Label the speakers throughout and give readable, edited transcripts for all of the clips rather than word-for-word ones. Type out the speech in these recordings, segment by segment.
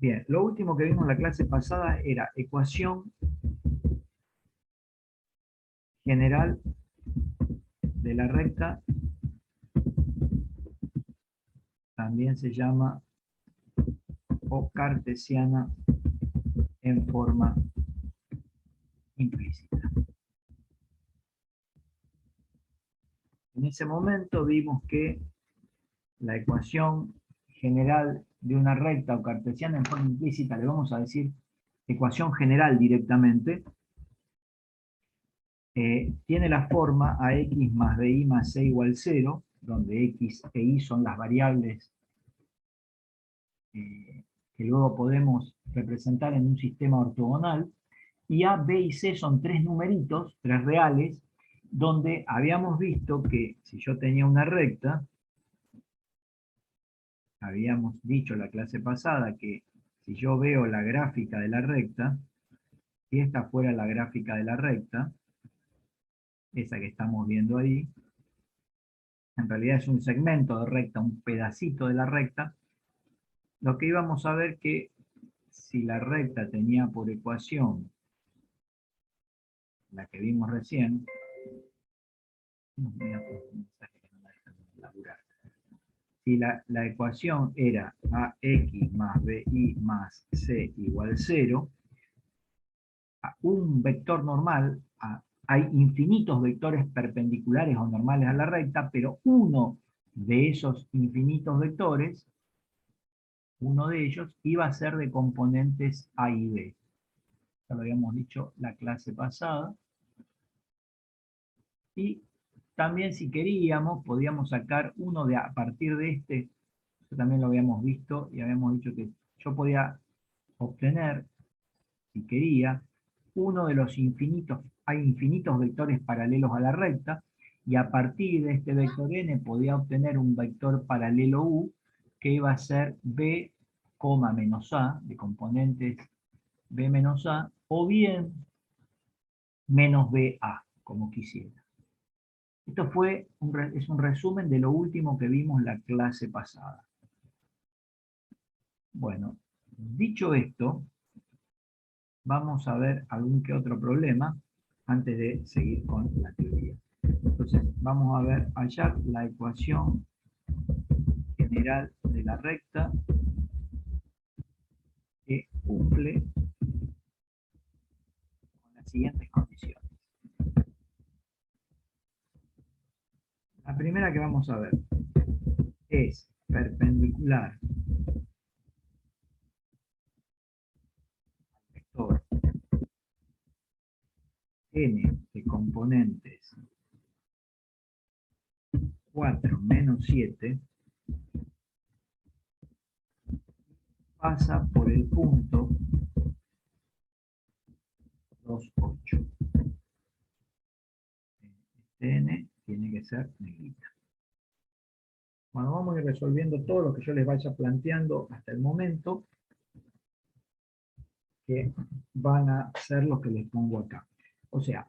Speaker 1: Bien, lo último que vimos en la clase pasada era ecuación general de la recta, también se llama o cartesiana en forma implícita. En ese momento vimos que la ecuación general de una recta o cartesiana en forma implícita, le vamos a decir ecuación general directamente, tiene la forma ax más bi más c igual 0, donde x e y son las variables que luego podemos representar en un sistema ortogonal, y a, b y c son tres numeritos, tres reales, donde habíamos visto que si yo tenía una recta, habíamos dicho la clase pasada que si yo veo la gráfica de la recta, si esta fuera la gráfica de la recta, esa que estamos viendo ahí, en realidad es un segmento de recta, un pedacito de la recta, lo que íbamos a ver que si la recta tenía por ecuación la que vimos recién, si la ecuación era ax más bi más c igual 0, un vector normal, hay infinitos vectores perpendiculares o normales a la recta, pero uno de esos infinitos vectores, uno de ellos, iba a ser de componentes a y b. Ya lo habíamos dicho la clase pasada. Y también si queríamos, podíamos sacar uno de a partir de este, eso también lo habíamos visto y habíamos dicho que yo podía obtener, si quería, uno de los infinitos, hay infinitos vectores paralelos a la recta, y a partir de este vector n podía obtener un vector paralelo u, que iba a ser b, menos a, de componentes b menos a, o bien menos ba, como quisiera. Esto es un resumen de lo último que vimos la clase pasada. Bueno, dicho esto, vamos a ver algún que otro problema antes de seguir con la teoría. Entonces, vamos a ver hallar la ecuación general de la recta que cumple con las siguientes condiciones. La primera que vamos a ver es perpendicular al vector n de componentes 4 menos 7, pasa por el punto 2, 8. Este n tiene que ser negrita. Bueno, vamos a ir resolviendo todo lo que yo les vaya planteando hasta el momento, que van a ser los que les pongo acá. O sea,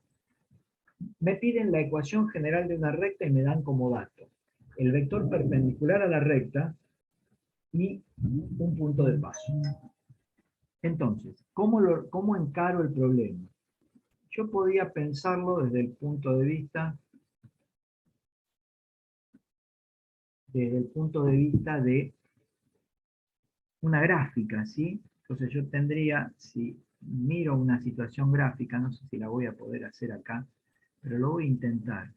Speaker 1: me piden la ecuación general de una recta y me dan como dato el vector perpendicular a la recta y un punto de paso. Entonces, ¿cómo encaro el problema? Yo podía pensarlo desde el punto de vista de una gráfica, ¿sí? Entonces yo tendría, si miro una situación gráfica, no sé si la voy a poder hacer acá, pero lo voy a intentar.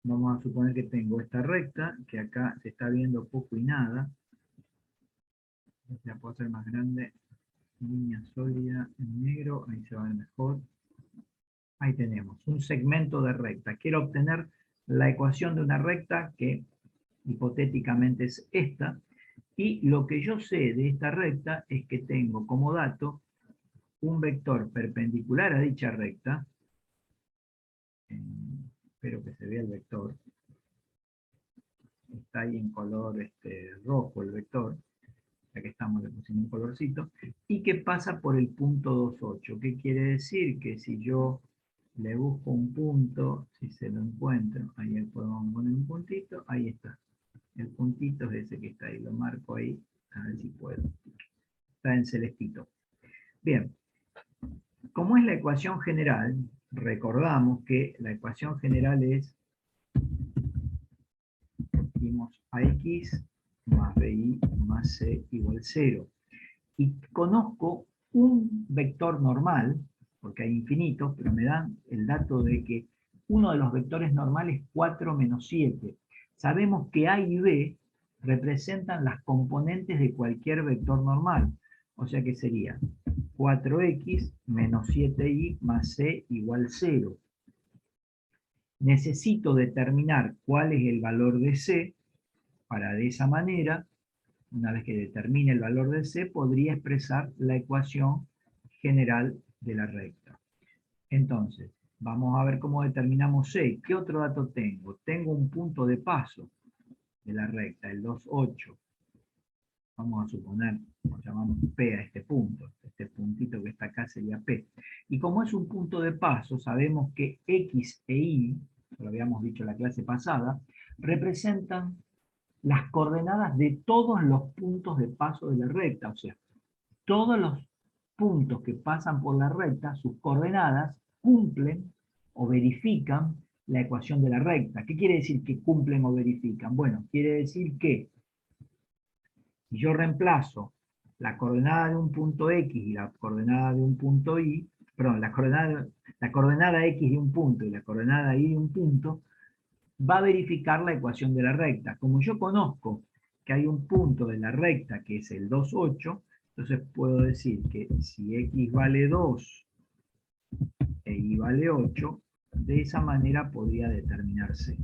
Speaker 1: Vamos a suponer que tengo esta recta, que acá se está viendo poco y nada. La puedo hacer más grande. Línea sólida en negro, ahí se va a ver mejor. Ahí tenemos un segmento de recta. Quiero obtener la ecuación de una recta que hipotéticamente es esta. Y lo que yo sé de esta recta es que tengo como dato un vector perpendicular a dicha recta. Espero que se vea el vector. Está ahí en color rojo el vector. Ya que estamos, le pusimos un colorcito. Y que pasa por el punto 2,8. ¿Qué quiere decir? Que si yo le busco un punto, si se lo encuentro, ahí podemos poner un puntito, ahí está. El puntito es ese que está ahí, lo marco ahí, A ver si puedo. Está en celestito. Bien. Como es la ecuación general, recordamos que la ecuación general es, dimos ax más bi más c igual 0. Y conozco un vector normal, porque hay infinitos, pero me dan el dato de que uno de los vectores normales es 4 menos 7. Sabemos que a y b representan las componentes de cualquier vector normal. O sea que sería 4x menos 7y más c igual 0. Necesito determinar cuál es el valor de c, para de esa manera, una vez que determine el valor de c, podría expresar la ecuación general de la recta. Entonces, vamos a ver cómo determinamos c. ¿Qué otro dato tengo? Tengo un punto de paso de la recta, el 2, 8. Vamos a suponer, lo llamamos P a este punto. Este puntito que está acá sería P. Y como es un punto de paso, sabemos que X e Y, lo habíamos dicho en la clase pasada, representan las coordenadas de todos los puntos de paso de la recta. O sea, todos los puntos que pasan por la recta, sus coordenadas cumplen o verifican la ecuación de la recta. ¿Qué quiere decir que cumplen o verifican? Bueno, quiere decir que si yo reemplazo la coordenada de un punto X y la coordenada de un punto Y, perdón, la coordenada X de un punto y la coordenada Y de un punto, va a verificar la ecuación de la recta. Como yo conozco que hay un punto de la recta que es el 2, 8, entonces puedo decir que si X vale 2 e Y vale 8, de esa manera podría determinarse.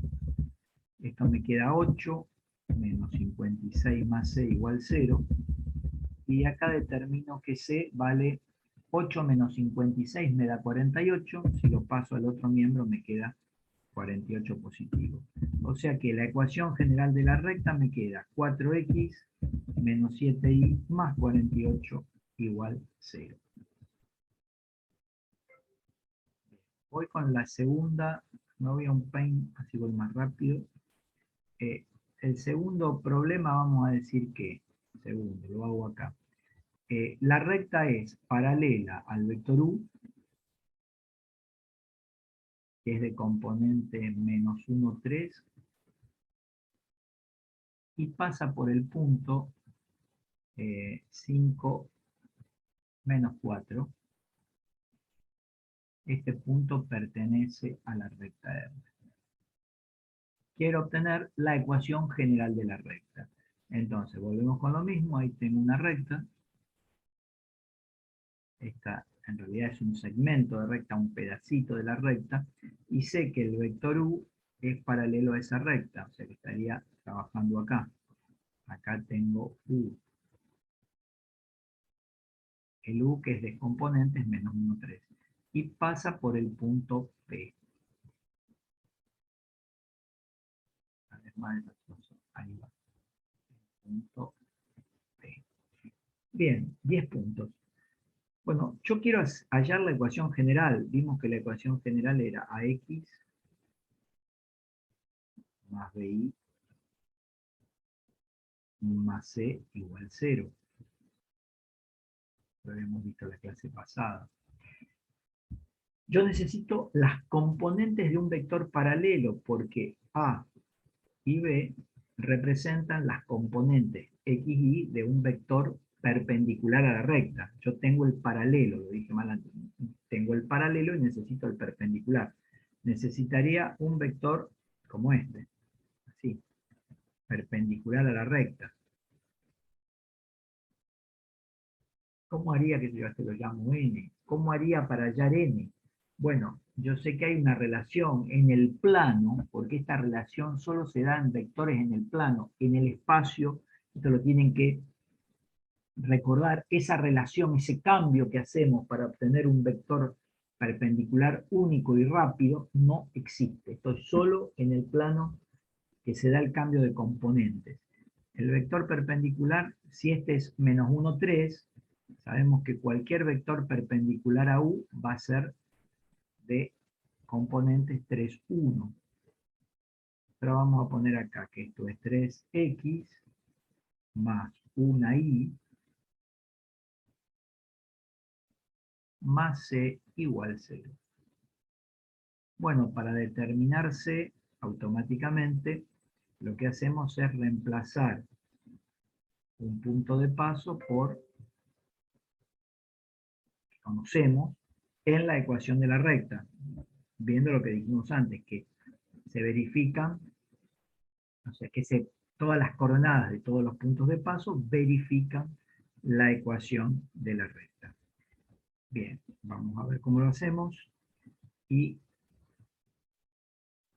Speaker 1: Esto me queda 8 menos 56 más C igual 0. Y acá determino que C vale 8 menos 56 me da 48. Si lo paso al otro miembro me queda 48 positivo. O sea que la ecuación general de la recta me queda 4x menos 7y más 48 igual 0. Voy con la segunda, me voy a un paint, así voy más rápido. El segundo problema vamos a decir que, segundo, lo hago acá. La recta es paralela al vector u, que es de componente menos 1, 3, y pasa por el punto 5, menos 4. Este punto pertenece a la recta R. Quiero obtener la ecuación general de la recta. Entonces, volvemos con lo mismo. Ahí tengo una recta. Esta en realidad es un segmento de recta, un pedacito de la recta. Y sé que el vector u es paralelo a esa recta. O sea que estaría trabajando acá. Acá tengo u. El u, que es de componentes, menos 1, 3. Y pasa por el punto P. Además, ahí va. Punto P. Bien, 10 puntos. Bueno, yo quiero hallar la ecuación general. Vimos que la ecuación general era ax más bi más c igual 0. Lo habíamos visto en la clase pasada. Yo necesito las componentes de un vector paralelo porque a y b representan las componentes x y de un vector perpendicular a la recta. Yo tengo el paralelo, lo dije mal antes. Tengo el paralelo y necesito el perpendicular. Necesitaría un vector como este, así, perpendicular a la recta. ¿Cómo haría que yo este lo llamo n? ¿Cómo haría para hallar n? Bueno, yo sé que hay una relación en el plano, porque esta relación solo se da en vectores en el plano. En el espacio, esto lo tienen que recordar, esa relación, ese cambio que hacemos para obtener un vector perpendicular único y rápido, no existe. Esto es solo en el plano que se da el cambio de componentes. El vector perpendicular, si este es menos 1, 3, sabemos que cualquier vector perpendicular a u va a ser de componentes 3, 1. Pero vamos a poner acá que esto es 3x más una y más c igual 0. Bueno, para determinar c automáticamente, lo que hacemos es reemplazar un punto de paso por, que conocemos, en la ecuación de la recta, viendo lo que dijimos antes, que se verifican, o sea, que todas las coordenadas de todos los puntos de paso verifican la ecuación de la recta. Bien, vamos a ver cómo lo hacemos, y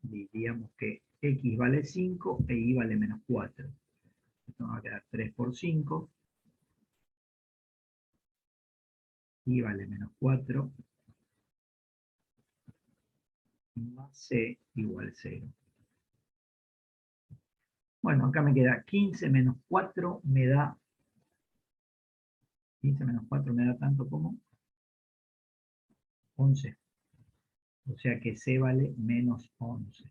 Speaker 1: diríamos que x vale 5 e y vale menos 4. Esto va a quedar 3 por 5, y vale menos 4, más c igual 0. Bueno, acá me queda 15 menos 4 me da, 15 menos 4 me da tanto como 11. O sea que c vale menos 11.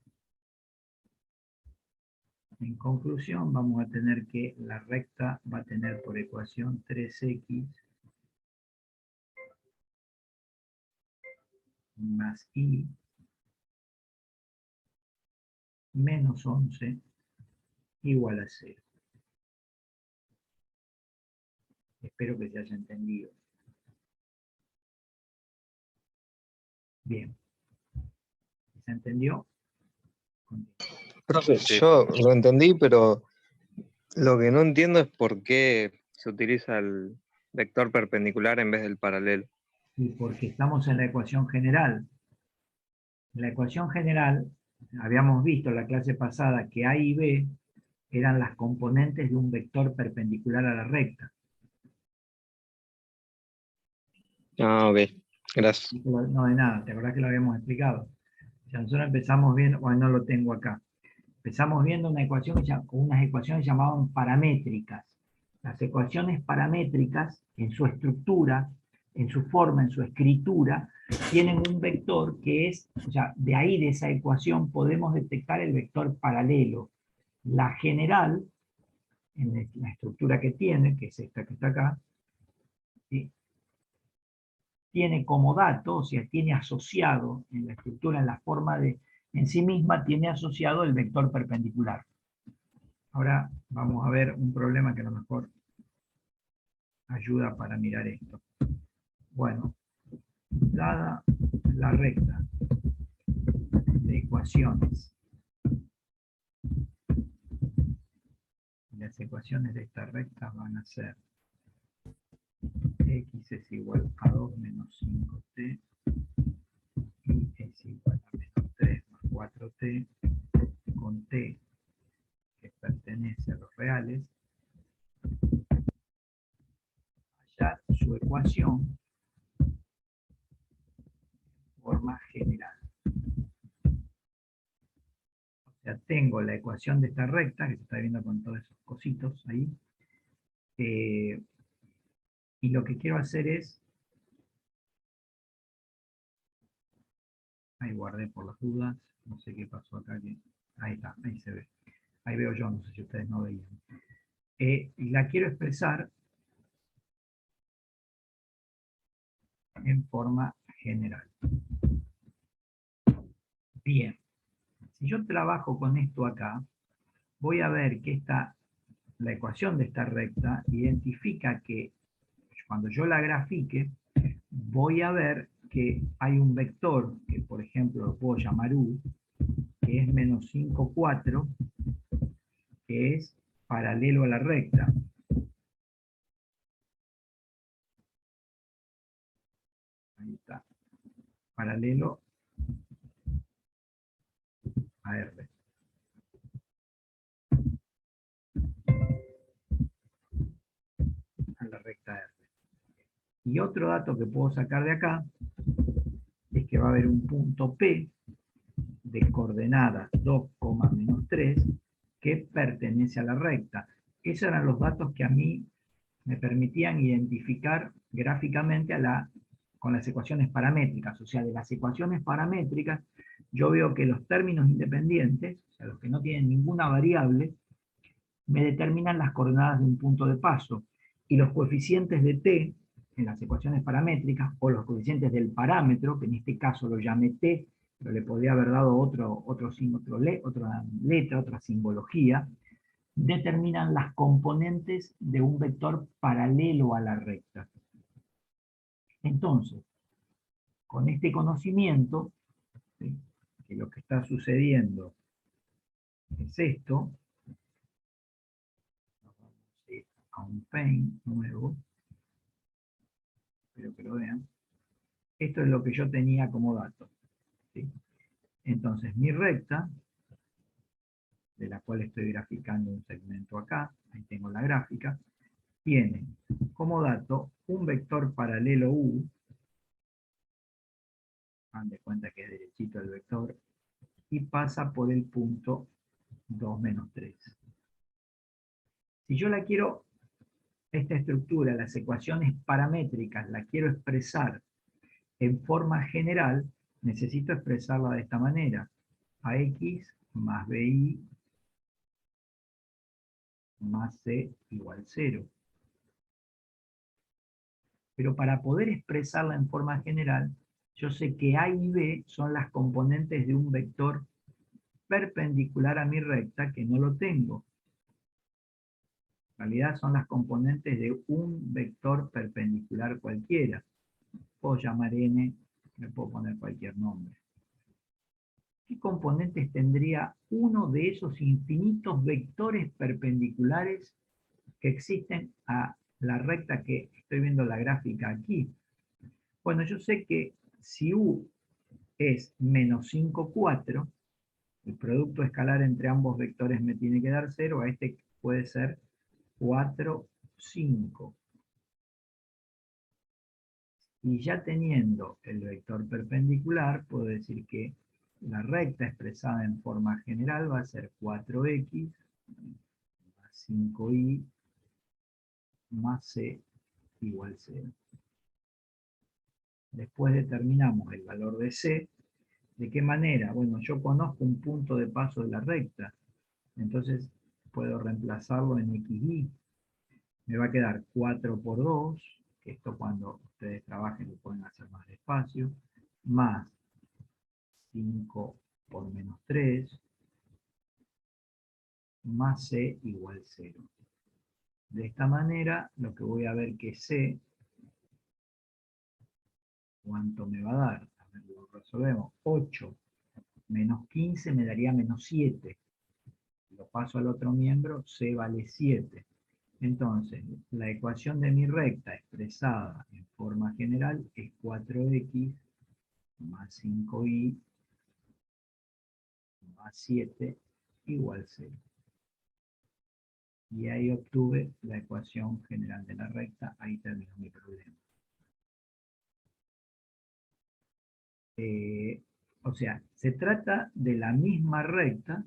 Speaker 1: En conclusión, vamos a tener que la recta va a tener por ecuación 3x más y menos 11 igual a 0. Espero que se haya entendido. Bien. ¿Se entendió?
Speaker 2: Profe,
Speaker 3: Sí.
Speaker 2: yo lo entendí, pero lo que no entiendo es por qué se utiliza el vector perpendicular en vez del paralelo.
Speaker 1: Y porque estamos en la ecuación general. En la ecuación general, habíamos visto en la clase pasada que A y B eran las componentes de un vector perpendicular a la recta.
Speaker 2: Ah, ok, gracias.
Speaker 1: No, de nada, ¿te acordás que lo habíamos explicado? O sea, nosotros empezamos viendo, bueno, no lo tengo acá. Empezamos viendo una ecuación, unas ecuaciones llamaban paramétricas. Las ecuaciones paramétricas, en su estructura, en su forma, en su escritura, tienen un vector que es, o sea, de ahí de esa ecuación podemos detectar el vector paralelo. La general, en la estructura que tiene, que es esta que está acá, ¿sí?, tiene como dato, o sea, tiene asociado en la estructura, en la forma de, en sí misma, tiene asociado el vector perpendicular. Ahora vamos a ver un problema que a lo mejor ayuda para mirar esto. Bueno, dada la recta de ecuaciones, las ecuaciones de esta recta van a ser x es igual a 2 menos 5t, y es igual a menos 3 más 4t, con t que pertenece a los reales, hallar su ecuación en forma general. O sea, tengo la ecuación de esta recta, que se está viendo con todos esos cositos ahí, y lo que quiero hacer es, ahí guardé por las dudas, no sé qué pasó acá, ahí está, ahí se ve. Ahí veo yo, no sé si ustedes no veían. Y la quiero expresar en forma general. Bien, si yo trabajo con esto acá, voy a ver que la ecuación de esta recta identifica que cuando yo la grafique, voy a ver que hay un vector, que por ejemplo lo puedo llamar u, que es menos 5, 4, que es paralelo a la recta. Ahí está. Paralelo a R. A la recta R. Y otro dato que puedo sacar de acá es que va a haber un punto P de coordenadas 2, menos 3 que pertenece a la recta. Esos eran los datos que a mí me permitían identificar gráficamente con las ecuaciones paramétricas. O sea, de las ecuaciones paramétricas, yo veo que los términos independientes, o sea, los que no tienen ninguna variable, me determinan las coordenadas de un punto de paso, y los coeficientes de t en las ecuaciones paramétricas, o los coeficientes del parámetro, que en este caso lo llamé t, pero le podría haber dado otra letra, otra simbología, determinan las componentes de un vector paralelo a la recta. Entonces, con este conocimiento, ¿sí?, que lo que está sucediendo es esto, vamos a ir a un paint nuevo, espero que lo vean. Esto es lo que yo tenía como dato, ¿sí? Entonces, mi recta, de la cual estoy graficando un segmento acá, ahí tengo la gráfica, tiene como dato un vector paralelo U, hagan de cuenta que es derechito el vector, y pasa por el punto 2 menos 3. Si yo la quiero, esta estructura, las ecuaciones paramétricas, la quiero expresar en forma general, necesito expresarla de esta manera: ax más bi más c igual 0. Pero para poder expresarla en forma general, yo sé que a y b son las componentes de un vector perpendicular a mi recta, que no lo tengo. En realidad son las componentes de un vector perpendicular cualquiera. Puedo llamar n, le puedo poner cualquier nombre. ¿Qué componentes tendría uno de esos infinitos vectores perpendiculares que existen a la recta que estoy viendo la gráfica aquí? Bueno, yo sé que si u es menos 5, 4, el producto escalar entre ambos vectores me tiene que dar 0, a este puede ser 4, 5. Y ya teniendo el vector perpendicular, puedo decir que la recta expresada en forma general va a ser 4x más 5y más c igual 0. Después determinamos el valor de c. ¿De qué manera? Bueno, yo conozco un punto de paso de la recta, entonces puedo reemplazarlo en xy. Me va a quedar 4 por 2, que esto cuando ustedes trabajen lo pueden hacer más despacio, más 5 por menos 3, más c igual 0. De esta manera, lo que voy a ver que c, ¿cuánto me va a dar? A ver, lo resolvemos. 8 menos 15 me daría menos 7. Lo paso al otro miembro, c vale 7. Entonces, la ecuación de mi recta expresada en forma general es 4x más 5y más 7 igual 0. Y ahí obtuve la ecuación general de la recta. Ahí terminó mi problema. O sea, se trata de la misma recta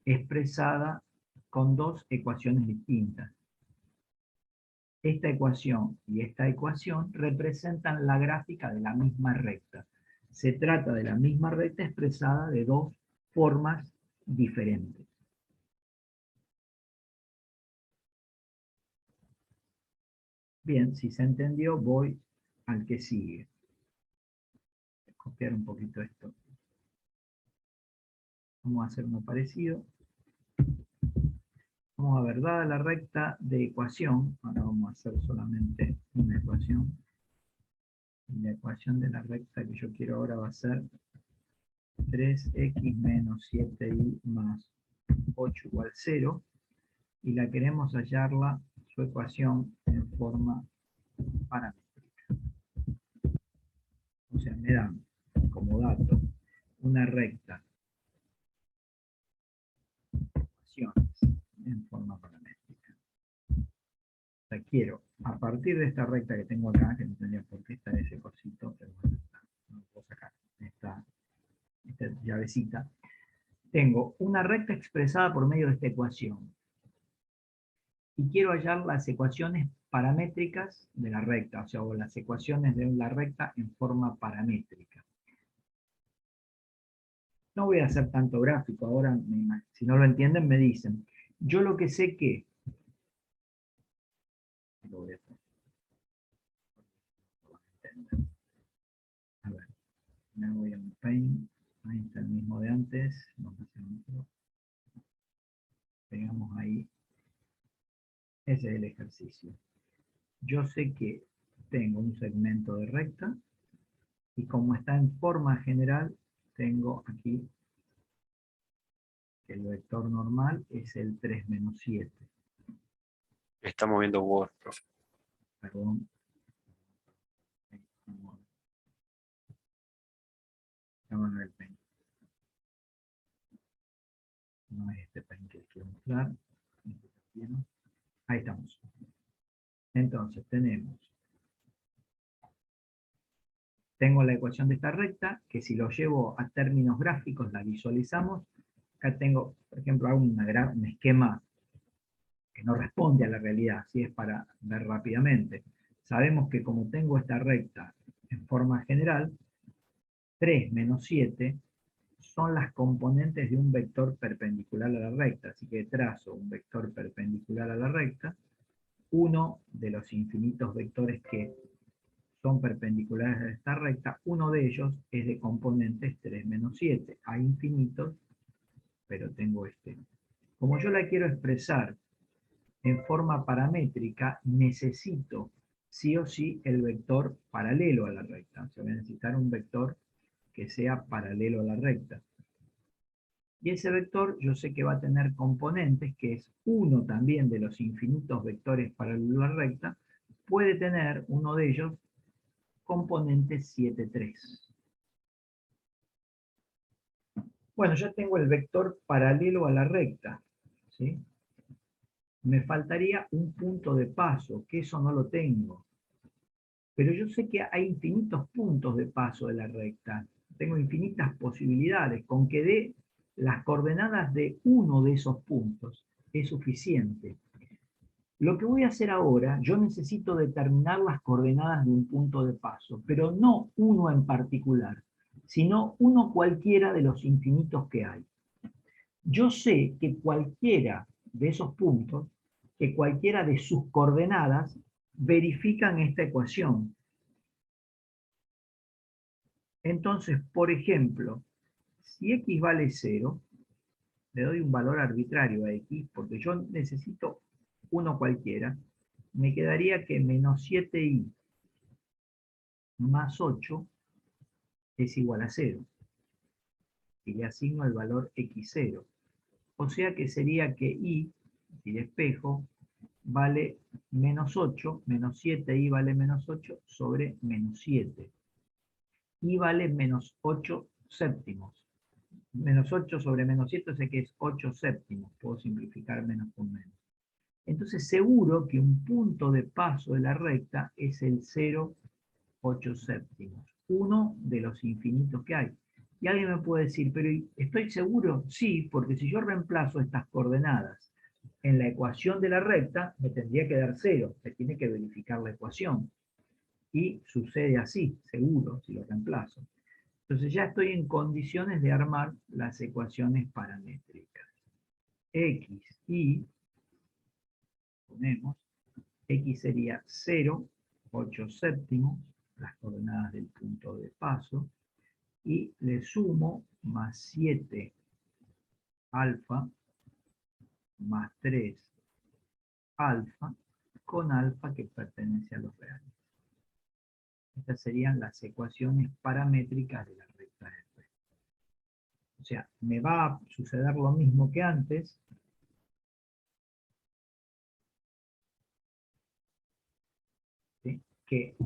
Speaker 1: expresada con dos ecuaciones distintas. Esta ecuación y esta ecuación representan la gráfica de la misma recta. Se trata de la misma recta expresada de dos formas diferentes. Bien, si se entendió, voy al que sigue. Voy a copiar un poquito esto. Vamos a hacer uno parecido. Vamos a ver, dada la recta de ecuación, ahora vamos a hacer solamente una ecuación. Y la ecuación de la recta que yo quiero ahora va a ser 3x menos 7y más 8 igual 0. Y la queremos hallarla, su ecuación, en forma paramétrica. O sea, me dan como dato una recta en forma paramétrica. O sea, quiero, a partir de esta recta que tengo acá, que no tendría por qué estar ese cosito, pero bueno, no lo puedo sacar, esta llavecita, tengo una recta expresada por medio de esta ecuación. Y quiero hallar las ecuaciones paramétricas de la recta, o sea, o las ecuaciones de la recta en forma paramétrica. No voy a hacer tanto gráfico, ahora si no lo entienden me dicen. Yo lo que sé que... Lo voy a hacer. A ver, me voy a un Paint. Ahí está el mismo de antes. Vamos a hacer otro. Pegamos ahí. Ese es el ejercicio. Yo sé que tengo un segmento de recta y como está en forma general, tengo aquí que el vector normal es el 3 menos 7.
Speaker 3: Estamos viendo Word, profe.
Speaker 1: Perdón. Vamos a ver el Paint. No es este Paint que quiero mostrar. Ahí estamos. Entonces tengo la ecuación de esta recta, que si lo llevo a términos gráficos, la visualizamos. Acá tengo, por ejemplo, hago un esquema que no responde a la realidad, así es para ver rápidamente. Sabemos que como tengo esta recta en forma general, 3 menos 7 son las componentes de un vector perpendicular a la recta, así que trazo un vector perpendicular a la recta, uno de los infinitos vectores que son perpendiculares a esta recta, uno de ellos es de componentes 3 menos 7. Hay infinitos, pero tengo este. Como yo la quiero expresar en forma paramétrica, necesito sí o sí el vector paralelo a la recta. O sea, voy a necesitar un vector que sea paralelo a la recta. Y ese vector yo sé que va a tener componentes, que es uno también de los infinitos vectores paralelos a la recta, puede tener uno de ellos componente 7, 3. Bueno, ya tengo el vector paralelo a la recta, ¿sí? Me faltaría un punto de paso, que eso no lo tengo. Pero yo sé que hay infinitos puntos de paso de la recta. Tengo infinitas posibilidades. Con que dé las coordenadas de uno de esos puntos es suficiente. Lo que voy a hacer ahora, yo necesito determinar las coordenadas de un punto de paso, pero no uno en particular, sino uno cualquiera de los infinitos que hay. Yo sé que cualquiera de esos puntos, que cualquiera de sus coordenadas, verifican esta ecuación. Entonces, por ejemplo, si x vale 0, le doy un valor arbitrario a x, porque yo necesito uno cualquiera, me quedaría que menos 7y más 8 es igual a 0. Y le asigno el valor x0. O sea que sería que y, si despejo, vale menos 8, menos 7y vale menos 8 sobre menos 7. Y vale menos 8 séptimos. Menos 8 sobre menos 7, sé que es 8 séptimos. Puedo simplificar menos con menos. Entonces seguro que un punto de paso de la recta es el 0,8 séptimos. Uno de los infinitos que hay. Y alguien me puede decir, pero ¿estoy seguro? Sí, porque si yo reemplazo estas coordenadas en la ecuación de la recta, me tendría que dar 0. Se tiene que verificar la ecuación. Y sucede así, seguro, si lo reemplazo. Entonces ya estoy en condiciones de armar las ecuaciones paramétricas. X y, ponemos, X sería 0,8 séptimos, las coordenadas del punto de paso, y le sumo más 7 alfa más 3 alfa con alfa que pertenece a los reales. Estas serían las ecuaciones paramétricas de la recta R. O sea, me va a suceder lo mismo que antes. ¿Sí? Que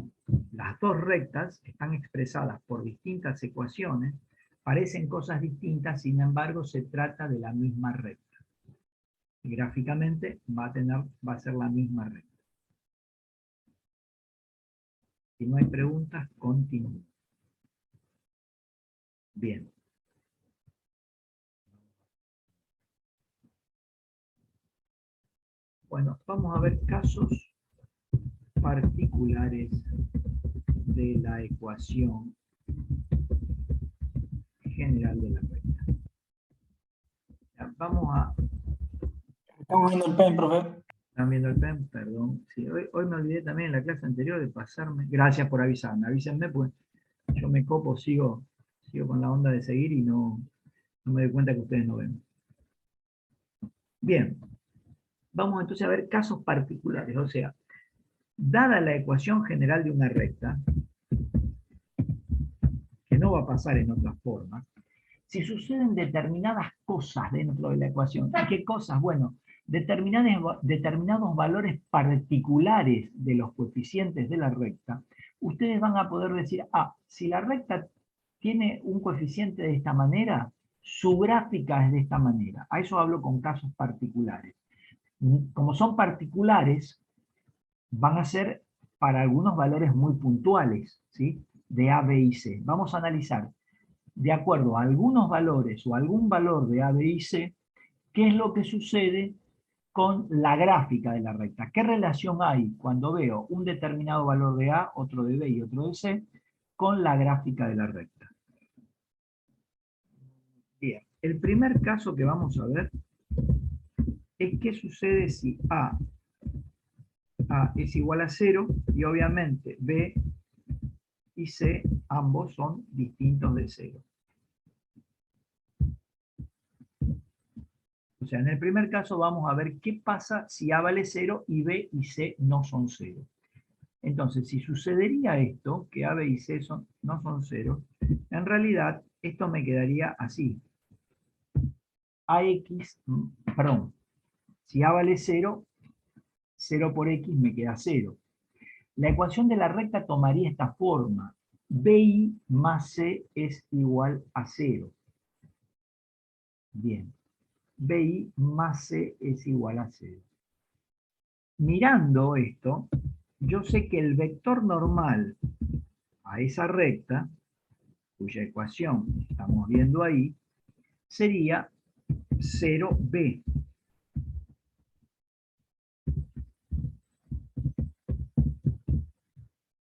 Speaker 1: las dos rectas están expresadas por distintas ecuaciones, parecen cosas distintas, sin embargo se trata de la misma recta. Y gráficamente va a ser la misma recta. Si no hay preguntas, continúo. Bien. Bueno, vamos a ver casos particulares de la ecuación general de la recta. Vamos a
Speaker 4: Estamos viendo el PEN, profe.
Speaker 1: ¿Están viendo el PEN? Perdón. Sí, hoy me olvidé también en la clase anterior de pasarme. Gracias por avisarme. Avísenme, pues yo me copo, sigo con la onda de seguir y no me doy cuenta que ustedes no ven. Bien, vamos entonces a ver casos particulares. O sea, dada la ecuación general de una recta, que no va a pasar en otras formas, si suceden determinadas cosas dentro de la ecuación, ¿y qué cosas? Bueno, determinados valores particulares de los coeficientes de la recta, ustedes van a poder decir, si la recta tiene un coeficiente de esta manera, su gráfica es de esta manera. A eso hablo con casos particulares. Como son particulares, van a ser para algunos valores muy puntuales, ¿sí? De A, B y C. Vamos a analizar, de acuerdo a algunos valores o algún valor de A, B y C, qué es lo que sucede con la gráfica de la recta. ¿Qué relación hay cuando veo un determinado valor de A, otro de B y otro de C, con la gráfica de la recta? Bien, el primer caso que vamos a ver es qué sucede si A es igual a 0 y obviamente B y C ambos son distintos de 0. O sea, en el primer caso vamos a ver qué pasa si A vale 0 y B y C no son 0. Entonces, si sucedería esto, que A, B y C no son 0, en realidad esto me quedaría así. Perdón, si A vale 0, 0 por X me queda 0. La ecuación de la recta tomaría esta forma. BI más C es igual a 0. Bien. BI más C es igual a 0. Mirando esto, yo sé que el vector normal a esa recta, cuya ecuación estamos viendo ahí, sería 0b.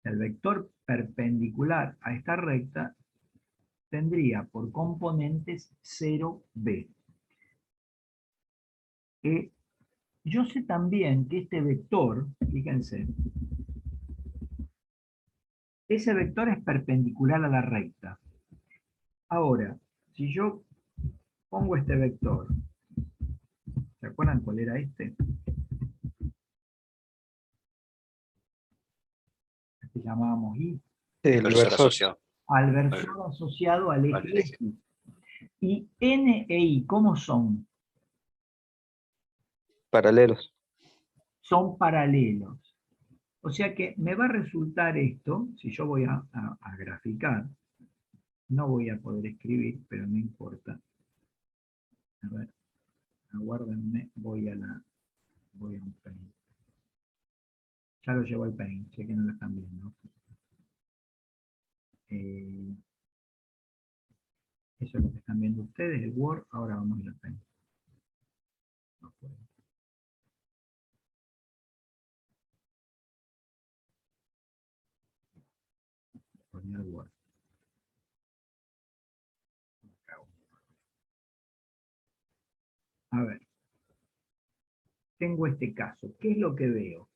Speaker 1: El vector perpendicular a esta recta tendría por componentes 0b. Yo sé también que este vector, fíjense, ese vector es perpendicular a la recta. Ahora, si yo pongo este vector, ¿se acuerdan cuál era este? Este llamábamos I.
Speaker 2: El
Speaker 3: Versor
Speaker 2: versor.
Speaker 3: asociado.
Speaker 1: Al versor asociado al eje
Speaker 3: eje.
Speaker 1: X. Y N e I, ¿cómo son?
Speaker 2: Paralelos.
Speaker 1: Son paralelos. O sea que me va a resultar esto, si yo voy a graficar, no voy a poder escribir, pero no importa. A ver, aguárdenme, voy a un Paint. Ya lo llevo al Paint, sé que no lo están viendo. Eso es lo que están viendo ustedes, el Word. Ahora vamos a ir al Paint. No puedo. Poner Word. A ver. Tengo este caso. ¿Qué es lo que veo?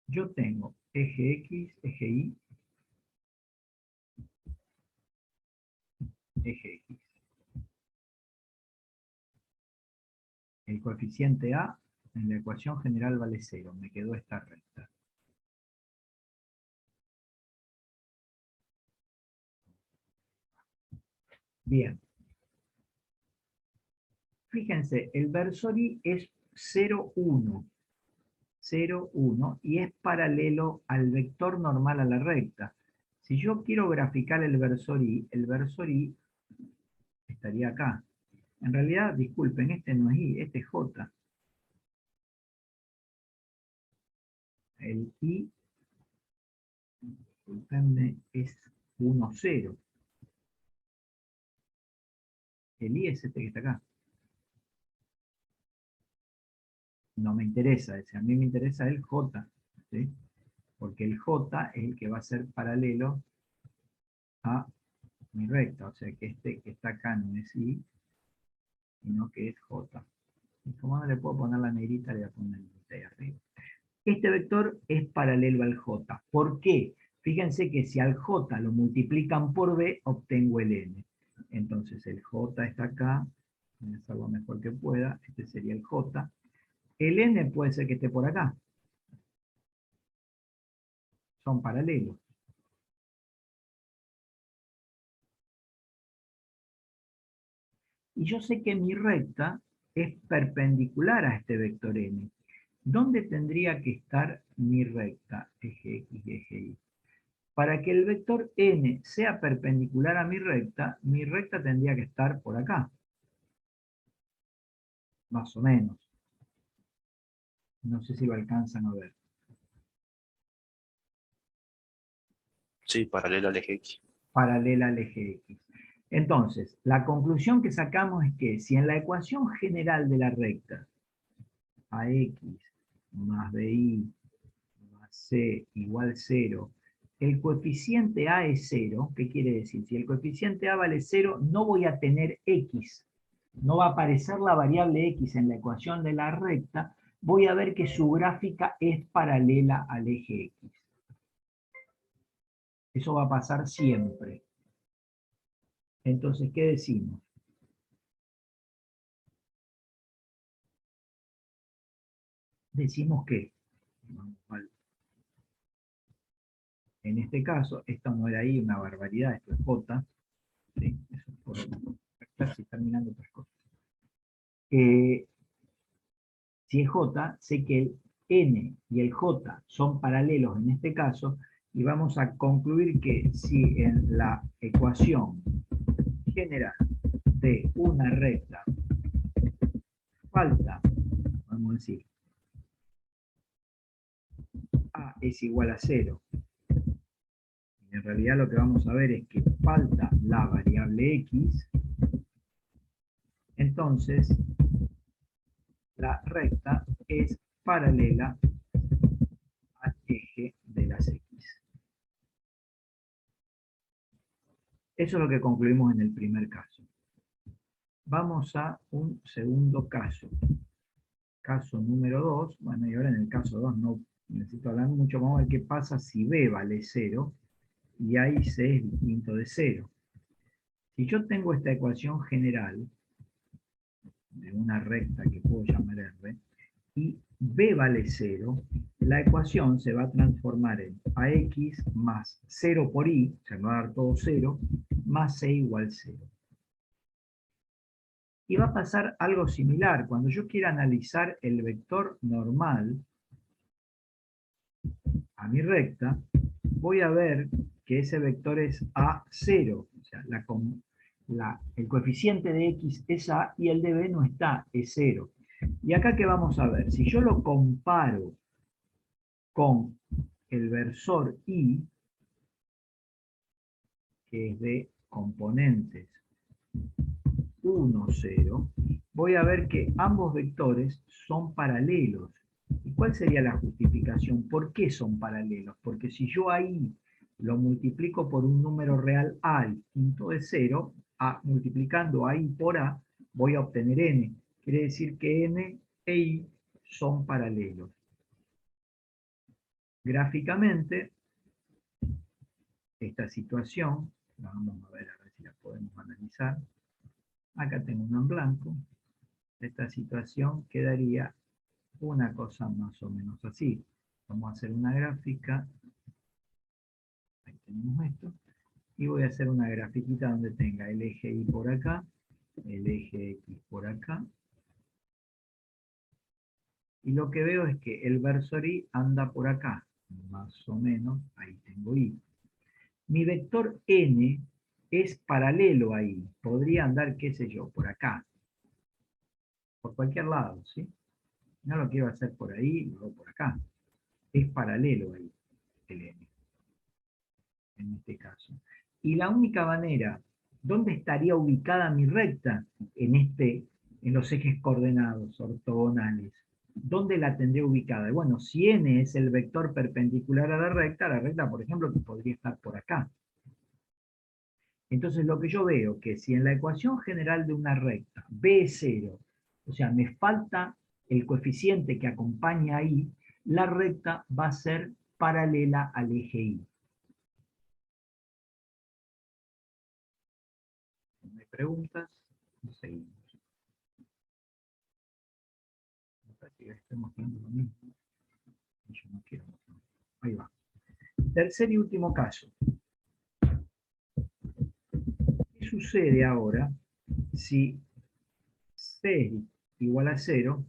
Speaker 1: Yo tengo eje X, eje Y, eje X. El coeficiente A en la ecuación general vale 0. Me quedó esta recta. Bien. Fíjense, el versor Y es 0, 1. 0, 1 y es paralelo al vector normal a la recta. Si yo quiero graficar el versor Y estaría acá. En realidad, disculpen, este no es Y, este es J. El Y, disculpenme, es 1, 0. El Y es este que está acá. No me interesa ese, a mí me interesa el J, ¿sí? Porque el J es el que va a ser paralelo a mi recta, o sea que este que está acá no es Y, sino que es j. Y como no le puedo poner la negrita, le voy a poner el ahí arriba. Este vector es paralelo al j. ¿Por qué? Fíjense que si al j lo multiplican por b, obtengo el n. Entonces el j está acá, voy a hacer lo mejor que pueda, este sería el j. El n puede ser que esté por acá. Son paralelos. Y yo sé que mi recta es perpendicular a este vector n. ¿Dónde tendría que estar mi recta? Eje X y eje Y. Para que el vector n sea perpendicular a mi recta tendría que estar por acá. Más o menos. No sé si lo alcanzan a ver.
Speaker 3: Sí, paralelo al eje X.
Speaker 1: Paralela al eje X. Entonces, la conclusión que sacamos es que si en la ecuación general de la recta AX más BY más C igual 0, el coeficiente A es 0, ¿qué quiere decir? Si el coeficiente A vale 0, no voy a tener X. No va a aparecer la variable X en la ecuación de la recta, voy a ver que su gráfica es paralela al eje X. Eso va a pasar siempre. Entonces, ¿qué decimos? Decimos que, en este caso, esto no era I, una barbaridad, esto es J, ¿sí? Eso es por casi terminando otras cosas. Si es J, sé que el N y el J son paralelos en este caso, y vamos a concluir que si en la ecuación general de una recta falta, vamos a decir, A es igual a 0, en realidad lo que vamos a ver es que falta la variable X, entonces la recta es paralela al eje de las X. Eso es lo que concluimos en el primer caso. Vamos a un segundo caso. Caso número 2. Bueno, y ahora en el caso 2 no necesito hablar mucho. Vamos a ver qué pasa si B vale 0 y ahí C es distinto de 0. Si yo tengo esta ecuación general de una recta que puedo llamar R y B vale 0, la ecuación se va a transformar en AX más 0 por Y, se me va a dar todo 0, más C igual 0. Y va a pasar algo similar. Cuando yo quiera analizar el vector normal a mi recta, voy a ver que ese vector es A0. O sea, el coeficiente de X es A y el de B no está, es 0. Y acá, ¿qué vamos a ver? Si yo lo comparo con el versor Y, que es de componentes 1, 0, voy a ver que ambos vectores son paralelos. ¿Y cuál sería la justificación? ¿Por qué son paralelos? Porque si yo ahí lo multiplico por un número real A distinto de 0, multiplicando A por A, voy a obtener N. Quiere decir que N e I son paralelos. Gráficamente, esta situación, la vamos a ver si la podemos analizar. Acá tengo uno en blanco. Esta situación quedaría una cosa más o menos así. Vamos a hacer una gráfica. Ahí tenemos esto. Y voy a hacer una grafiquita donde tenga el eje Y por acá, el eje X por acá. Y lo que veo es que el versor Y anda por acá. Más o menos, ahí tengo Y. Mi vector N es paralelo a Y. Podría andar, qué sé yo, por acá. Por cualquier lado, ¿sí? No lo quiero hacer por ahí, lo hago por acá. Es paralelo ahí, el N, en este caso. Y la única manera, ¿dónde estaría ubicada mi recta? En los ejes coordenados ortogonales. ¿Dónde la tendría ubicada? Bueno, si N es el vector perpendicular a la recta, por ejemplo, podría estar por acá. Entonces lo que yo veo que si en la ecuación general de una recta b es 0, o sea, me falta el coeficiente que acompaña ahí, la recta va a ser paralela al eje Y. ¿Me preguntas? Seguimos. Que estoy mostrando lo mismo. Yo no quiero mostrar. Ahí va. Tercer y último caso. ¿Qué sucede ahora si C igual a 0,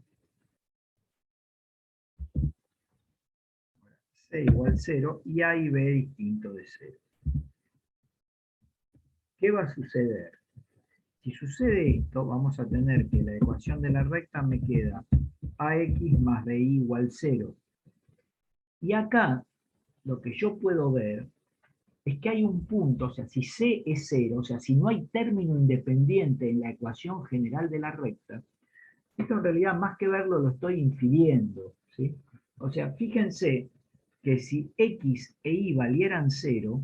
Speaker 1: C igual a 0 y A y B distinto de 0? ¿Qué va a suceder? Si sucede esto, vamos a tener que la ecuación de la recta me queda AX más BY igual 0. Y acá, lo que yo puedo ver es que hay un punto, o sea, si C es 0, o sea, si no hay término independiente en la ecuación general de la recta, esto en realidad más que verlo lo estoy infiriendo, ¿sí? O sea, fíjense que si X e Y valieran 0,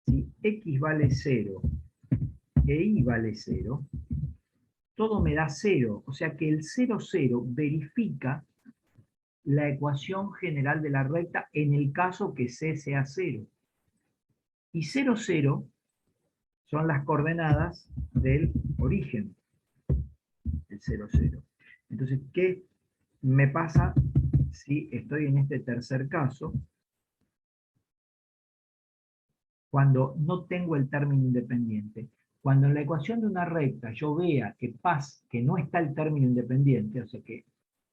Speaker 1: si X vale 0 e Y vale 0, todo me da 0, o sea que el 0, 0 verifica la ecuación general de la recta en el caso que C sea 0. Y 0, 0 son las coordenadas del origen, el 0, 0. Entonces, ¿qué me pasa si estoy en este tercer caso? Cuando no tengo el término independiente. Cuando en la ecuación de una recta yo vea que no está el término independiente, o sea que,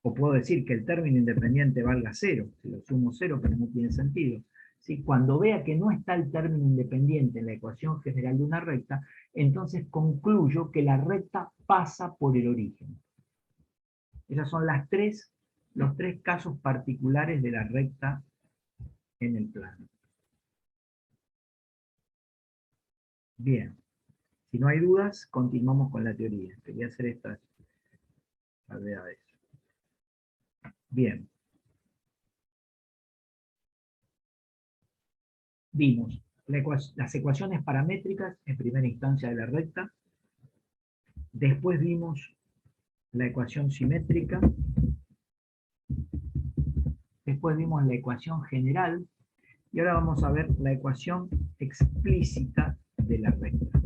Speaker 1: o puedo decir que el término independiente valga 0, si lo sumo 0, pero no tiene sentido. ¿Sí? Cuando vea que no está el término independiente en la ecuación general de una recta, entonces concluyo que la recta pasa por el origen. Esos son los tres casos particulares de la recta en el plano. Bien. Si no hay dudas, continuamos con la teoría. Quería hacer estas salvedades. Bien. Vimos las ecuaciones paramétricas en primera instancia de la recta. Después vimos la ecuación simétrica. Después vimos la ecuación general. Y ahora vamos a ver la ecuación explícita de la recta.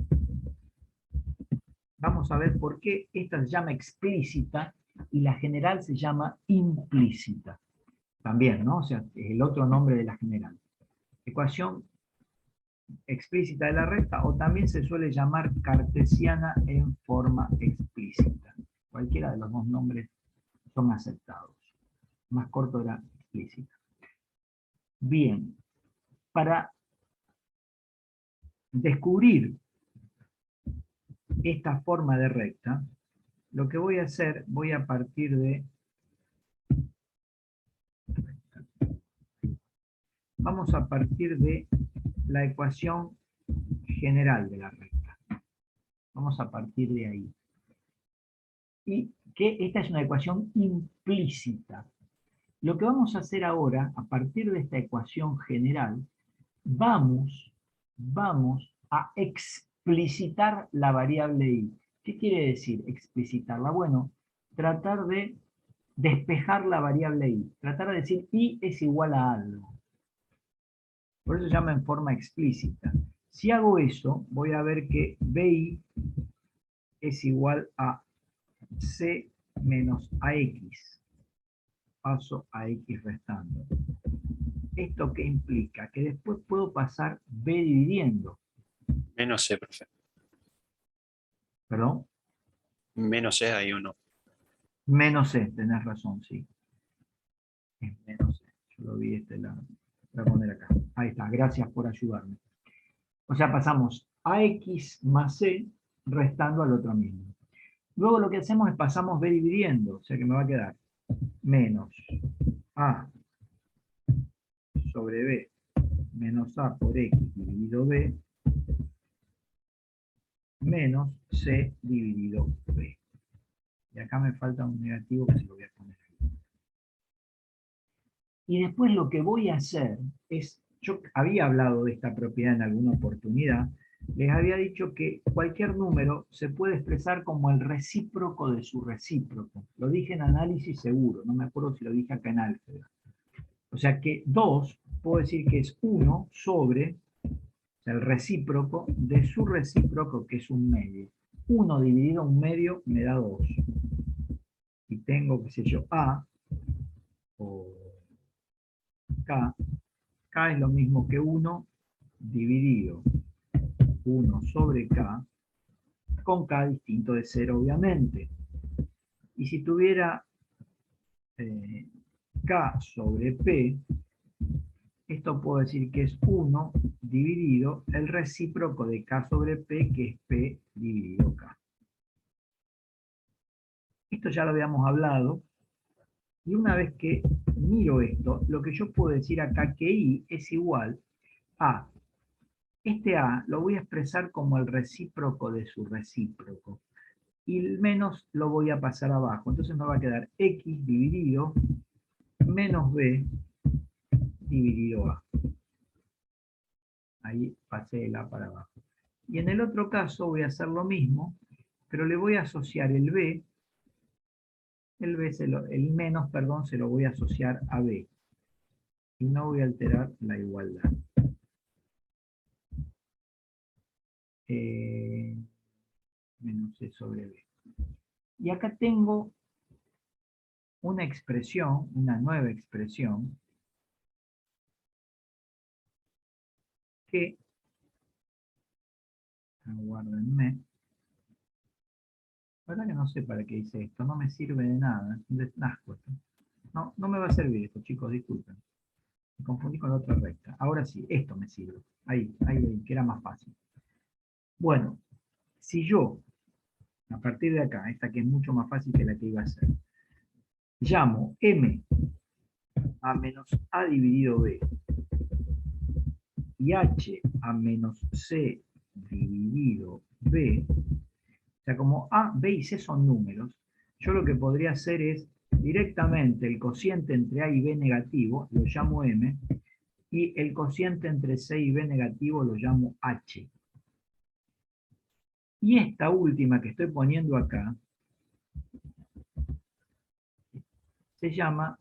Speaker 1: Vamos a ver por qué esta se llama explícita y la general se llama implícita. También, ¿no? O sea, es el otro nombre de la general. Ecuación explícita de la recta, o también se suele llamar cartesiana en forma explícita. Cualquiera de los dos nombres son aceptados. Más corto era explícita. Bien, para descubrir esta forma de recta, lo que voy a hacer, voy a partir de... Vamos a partir de la ecuación general de la recta. Vamos a partir de ahí. Y que esta es una ecuación implícita. Lo que vamos a hacer ahora, a partir de esta ecuación general, vamos a explicitar la variable y. ¿Qué quiere decir explicitarla? Bueno, tratar de despejar la variable y. Tratar de decir y es igual a algo. Por eso se llama en forma explícita. Si hago eso, voy a ver que BI es igual a C menos AX. Paso a X restando. ¿Esto qué implica? Que después puedo pasar B dividiendo.
Speaker 3: Menos C, profe.
Speaker 1: ¿Perdón?
Speaker 3: Menos C hay uno.
Speaker 1: Menos C, tenés razón, sí. Es menos C. Yo lo vi la voy a poner acá. Ahí está, gracias por ayudarme. O sea, pasamos AX más C restando al otro mismo. Luego lo que hacemos es pasamos B dividiendo, o sea que me va a quedar menos A sobre B menos A por X dividido B menos C dividido B. Y acá me falta un negativo que se lo voy a poner ahí. Y después lo que voy a hacer es yo había hablado de esta propiedad en alguna oportunidad, les había dicho que cualquier número se puede expresar como el recíproco de su recíproco. Lo dije en análisis seguro, no me acuerdo si lo dije acá en álgebra. O sea que 2, puedo decir que es 1 sobre el recíproco de su recíproco, que es un medio. 1 dividido un medio me da 2. Y tengo, qué sé yo, A o K. K es lo mismo que 1 dividido 1 sobre K, con K distinto de 0, obviamente. Y si tuviera K sobre P, esto puedo decir que es 1 dividido el recíproco de K sobre P, que es P dividido K. Esto ya lo habíamos hablado, y una vez que miro esto, lo que yo puedo decir acá que I es igual a, este A lo voy a expresar como el recíproco de su recíproco, y el menos lo voy a pasar abajo, entonces me va a quedar X dividido menos B dividido A. Ahí pasé el A para abajo. Y en el otro caso voy a hacer lo mismo, pero le voy a asociar el B, el menos, perdón, se lo voy a asociar a B. Y no voy a alterar la igualdad. Menos C sobre B. Y acá tengo una expresión, una nueva expresión, que, aguárdenme, la verdad que no sé para qué hice esto, no me sirve de nada, es un desastre esto. No, no me va a servir esto, chicos, disculpen. Me confundí con la otra recta. Ahora sí, esto me sirve. Ahí, que era más fácil. Bueno, si yo, a partir de acá, esta que es mucho más fácil que la que iba a hacer, llamo M a menos A dividido B y H a menos C dividido B, o sea, como A, B y C son números, yo lo que podría hacer es directamente el cociente entre A y B negativo, lo llamo M, y el cociente entre C y B negativo lo llamo H. Y esta última que estoy poniendo acá, se llama,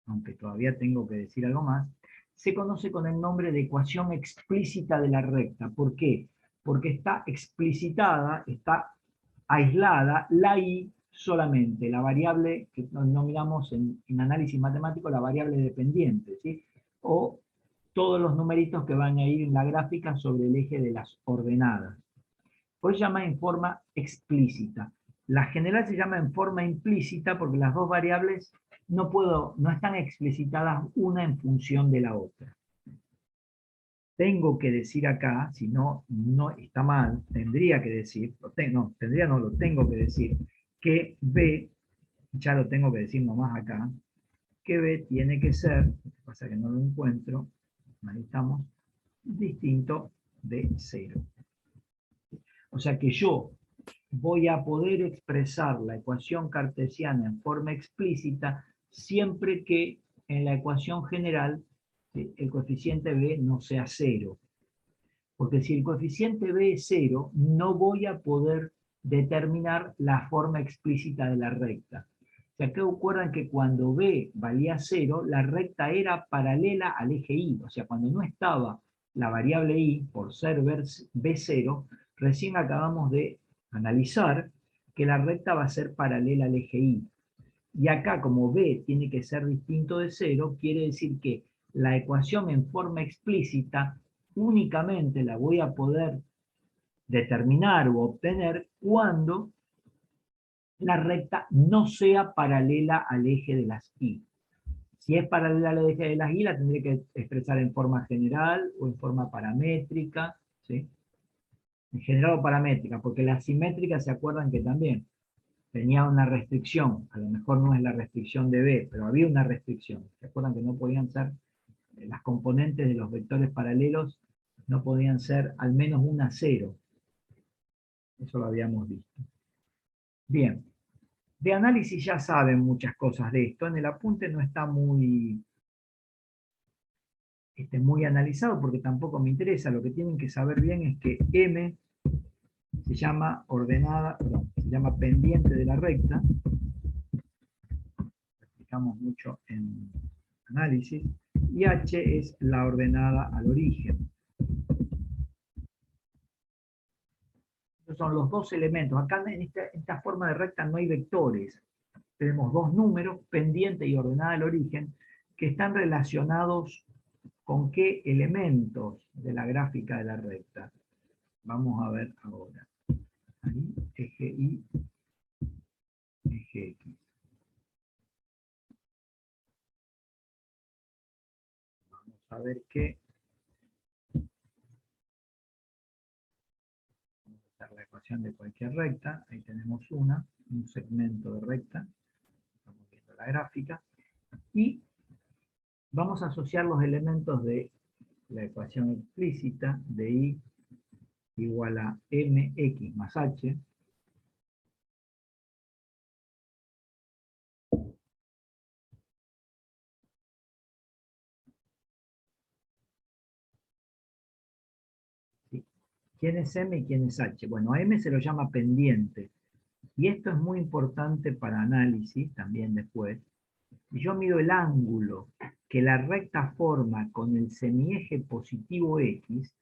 Speaker 1: aunque todavía tengo que decir algo más, se conoce con el nombre de ecuación explícita de la recta. ¿Por qué? Porque está explicitada, está aislada la y solamente, la variable que denominamos en análisis matemático la variable dependiente, ¿sí? O todos los numeritos que van a ir en la gráfica sobre el eje de las ordenadas. Por eso se llama en forma explícita. La general se llama en forma implícita porque las dos variables no están explicitadas una en función de la otra. Tengo que decir acá, si no, no está mal, tendría que decir, lo tengo que decir, que B, ya lo tengo que decir nomás acá, que B tiene que ser, pasa que no lo encuentro, ahí estamos, distinto de 0. O sea que yo voy a poder expresar la ecuación cartesiana en forma explícita siempre que en la ecuación general el coeficiente B no sea 0. Porque si el coeficiente B es 0, no voy a poder determinar la forma explícita de la recta. O sea, que recuerdan que cuando B valía 0, la recta era paralela al eje Y. O sea, cuando no estaba la variable Y, por ser B0, recién acabamos de analizar que la recta va a ser paralela al eje Y. Y acá, como B tiene que ser distinto de 0, quiere decir que la ecuación en forma explícita únicamente la voy a poder determinar o obtener cuando la recta no sea paralela al eje de las Y. Si es paralela al eje de las Y, la tendré que expresar en forma general o en forma paramétrica, ¿sí? En general o paramétrica, porque las simétricas se acuerdan que también tenía una restricción, a lo mejor no es la restricción de B, pero había una restricción. ¿Se acuerdan que no podían ser, las componentes de los vectores paralelos no podían ser al menos una 0? Eso lo habíamos visto. Bien, de análisis ya saben muchas cosas de esto, en el apunte no está muy muy analizado porque tampoco me interesa. Lo que tienen que saber bien es que M se llama ordenada, perdón, se llama pendiente de la recta. Lo explicamos mucho en análisis. Y H es la ordenada al origen. Estos son los dos elementos. Acá en esta forma de recta no hay vectores. Tenemos dos números, pendiente y ordenada al origen, que están relacionados con qué elementos de la gráfica de la recta. Vamos a ver ahora. Ahí, eje Y, eje X. Vamos a ver que vamos a hacer la ecuación de cualquier recta. Ahí tenemos un segmento de recta. Estamos viendo la gráfica. Y vamos a asociar los elementos de la ecuación explícita de Y igual a mx más h. ¿Sí? ¿Quién es m y quién es h? Bueno, a m se lo llama pendiente. Y esto es muy importante para análisis, también después. Y yo mido el ángulo que la recta forma con el semieje positivo x.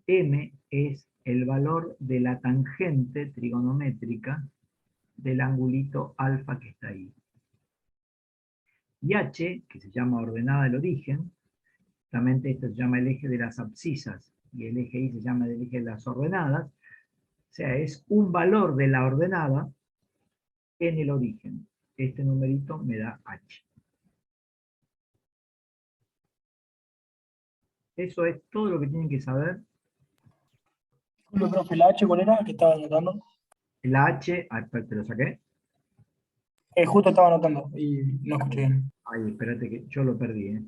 Speaker 1: M es el valor de la tangente trigonométrica del angulito alfa que está ahí. Y h, que se llama ordenada del origen, justamente esto se llama el eje de las abscisas, y el eje Y se llama el eje de las ordenadas, o sea, es un valor de la ordenada en el origen. Este numerito me da h. Eso es todo lo que tienen que saber.
Speaker 4: Disculpe, profe, ¿la H cuál era que estaba anotando?
Speaker 1: La h, te lo saqué.
Speaker 4: Justo estaba anotando y no escuché bien.
Speaker 1: Ay, espérate que yo lo perdí, ¿eh?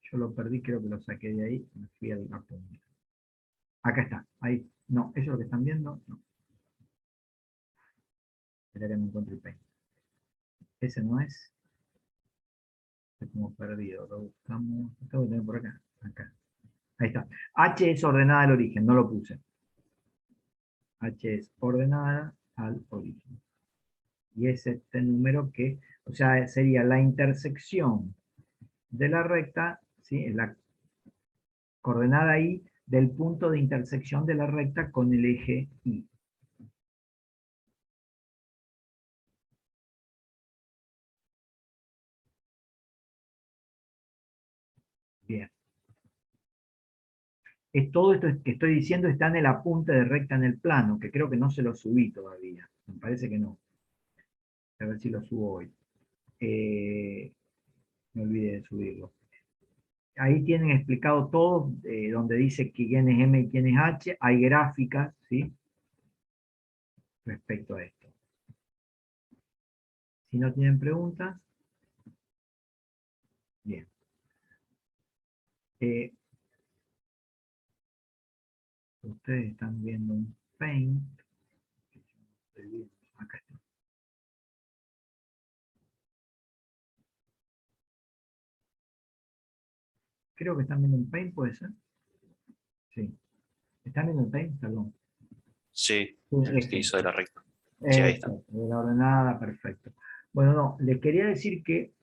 Speaker 1: Yo lo perdí, creo que lo saqué de ahí, me fui al apunte. Acá está, ahí. No, ¿eso es lo que están viendo? No. Esperaré que me encuentre el paint. Ese no es. Estoy como perdido, lo buscamos. Lo tengo que tener por acá. Acá. Ahí está. H es ordenada al origen, no lo puse. H es ordenada al origen. Y es este número que, o sea, sería la intersección de la recta, ¿sí? La coordenada Y del punto de intersección de la recta con el eje Y. Bien. Todo esto que estoy diciendo está en el apunte de recta en el plano, que creo que no se lo subí todavía. Me parece que no. A ver si lo subo hoy. Me olvidé de subirlo. Ahí tienen explicado todo, donde dice quién es M y quién es H. Hay gráficas, ¿sí? Respecto a esto. Si no tienen preguntas, bien. Ustedes están viendo un Paint. Acá está. Creo que están viendo un Paint, ¿puede ser? Sí. ¿Están viendo el Paint? Perdón.
Speaker 3: Sí,
Speaker 1: Sí,
Speaker 3: el que hizo de la recta. Sí, ahí está.
Speaker 1: de la ordenada, perfecto. Bueno, no, les quería decir que,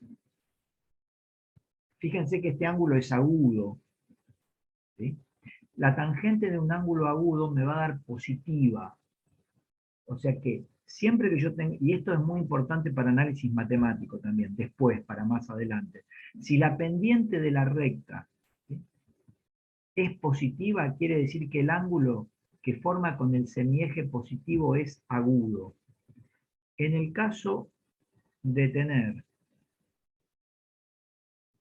Speaker 1: fíjense que este ángulo es agudo, ¿sí? La tangente de un ángulo agudo me va a dar positiva. O sea que siempre que yo tenga, y esto es muy importante para análisis matemático también, después, para más adelante, si la pendiente de la recta, ¿sí?, es positiva, quiere decir que el ángulo que forma con el semieje positivo es agudo. En el caso de tener,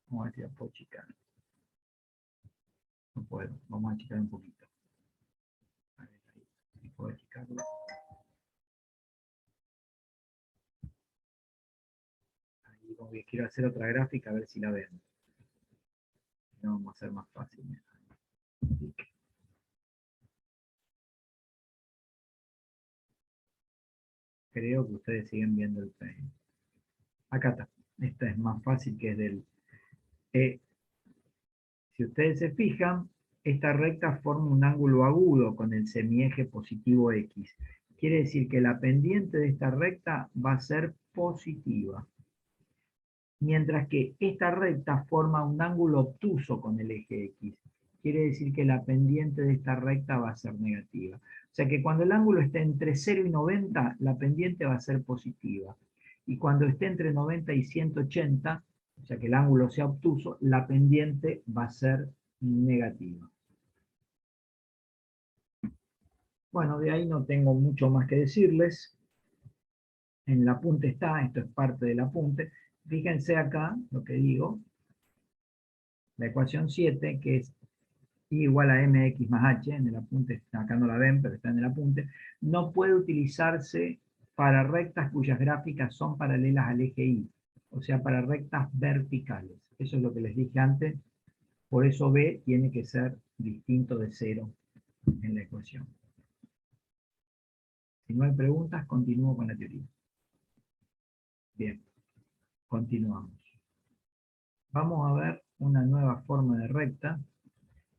Speaker 1: vamos a ver si la puedo achicar. No puedo, vamos a achicar un poquito. A ver, ahí, si puedo achicarlo. Ahí como que quiero hacer otra gráfica, a ver si la ven. No, vamos a hacer más fácil. Creo que ustedes siguen viendo el Paint. Acá está. Esta es más fácil, que es del si ustedes se fijan, esta recta forma un ángulo agudo con el semieje positivo X. Quiere decir que la pendiente de esta recta va a ser positiva. Mientras que esta recta forma un ángulo obtuso con el eje X. Quiere decir que la pendiente de esta recta va a ser negativa. O sea que cuando el ángulo esté entre 0 y 90, la pendiente va a ser positiva. Y cuando esté entre 90 y 180, o sea que el ángulo sea obtuso, la pendiente va a ser negativa. Bueno, de ahí no tengo mucho más que decirles. En el apunte está, esto es parte del apunte. Fíjense acá lo que digo. La ecuación 7, que es I igual a mx más h, en el apunte, acá no la ven, pero está en el apunte, no puede utilizarse para rectas cuyas gráficas son paralelas al eje Y, o sea, para rectas verticales. Eso es lo que les dije antes, por eso B tiene que ser distinto de 0 en la ecuación. Si no hay preguntas, continúo con la teoría. Bien, continuamos. Vamos a ver una nueva forma de recta,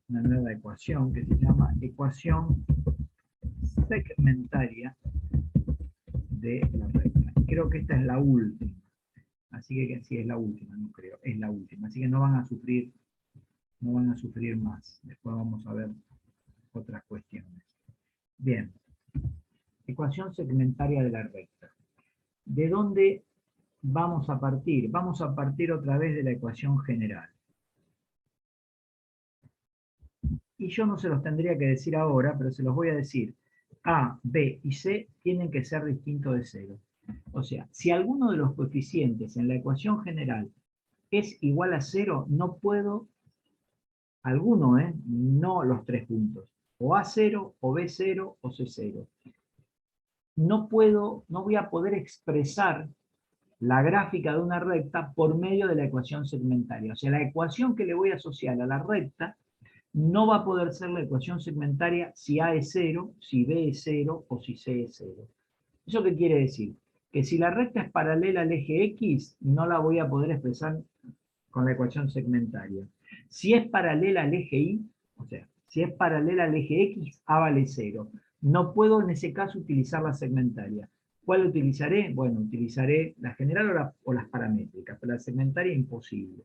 Speaker 1: una nueva ecuación que se llama ecuación segmentaria de la recta. Creo que esta es la última. Así que sí, es la última, no creo, es la última. Así que no van a sufrir más. Después vamos a ver otras cuestiones. Bien. Ecuación segmentaria de la recta. ¿De dónde vamos a partir? Vamos a partir otra vez de la ecuación general. Y yo no se los tendría que decir ahora, pero se los voy a decir. A, B y C tienen que ser distintos de 0. O sea, si alguno de los coeficientes en la ecuación general es igual a 0, no puedo, alguno, no los tres juntos, o A0, o B0, o C0. No voy a poder expresar la gráfica de una recta por medio de la ecuación segmentaria. O sea, la ecuación que le voy a asociar a la recta no va a poder ser la ecuación segmentaria si A es 0, si B es 0 o si C es 0. ¿Eso qué quiere decir? Que si la recta es paralela al eje X, no la voy a poder expresar con la ecuación segmentaria. Si es paralela al eje Y, o sea, si es paralela al eje X, A vale 0. No puedo en ese caso utilizar la segmentaria. ¿Cuál utilizaré? Bueno, utilizaré la general o las paramétricas, pero la segmentaria imposible.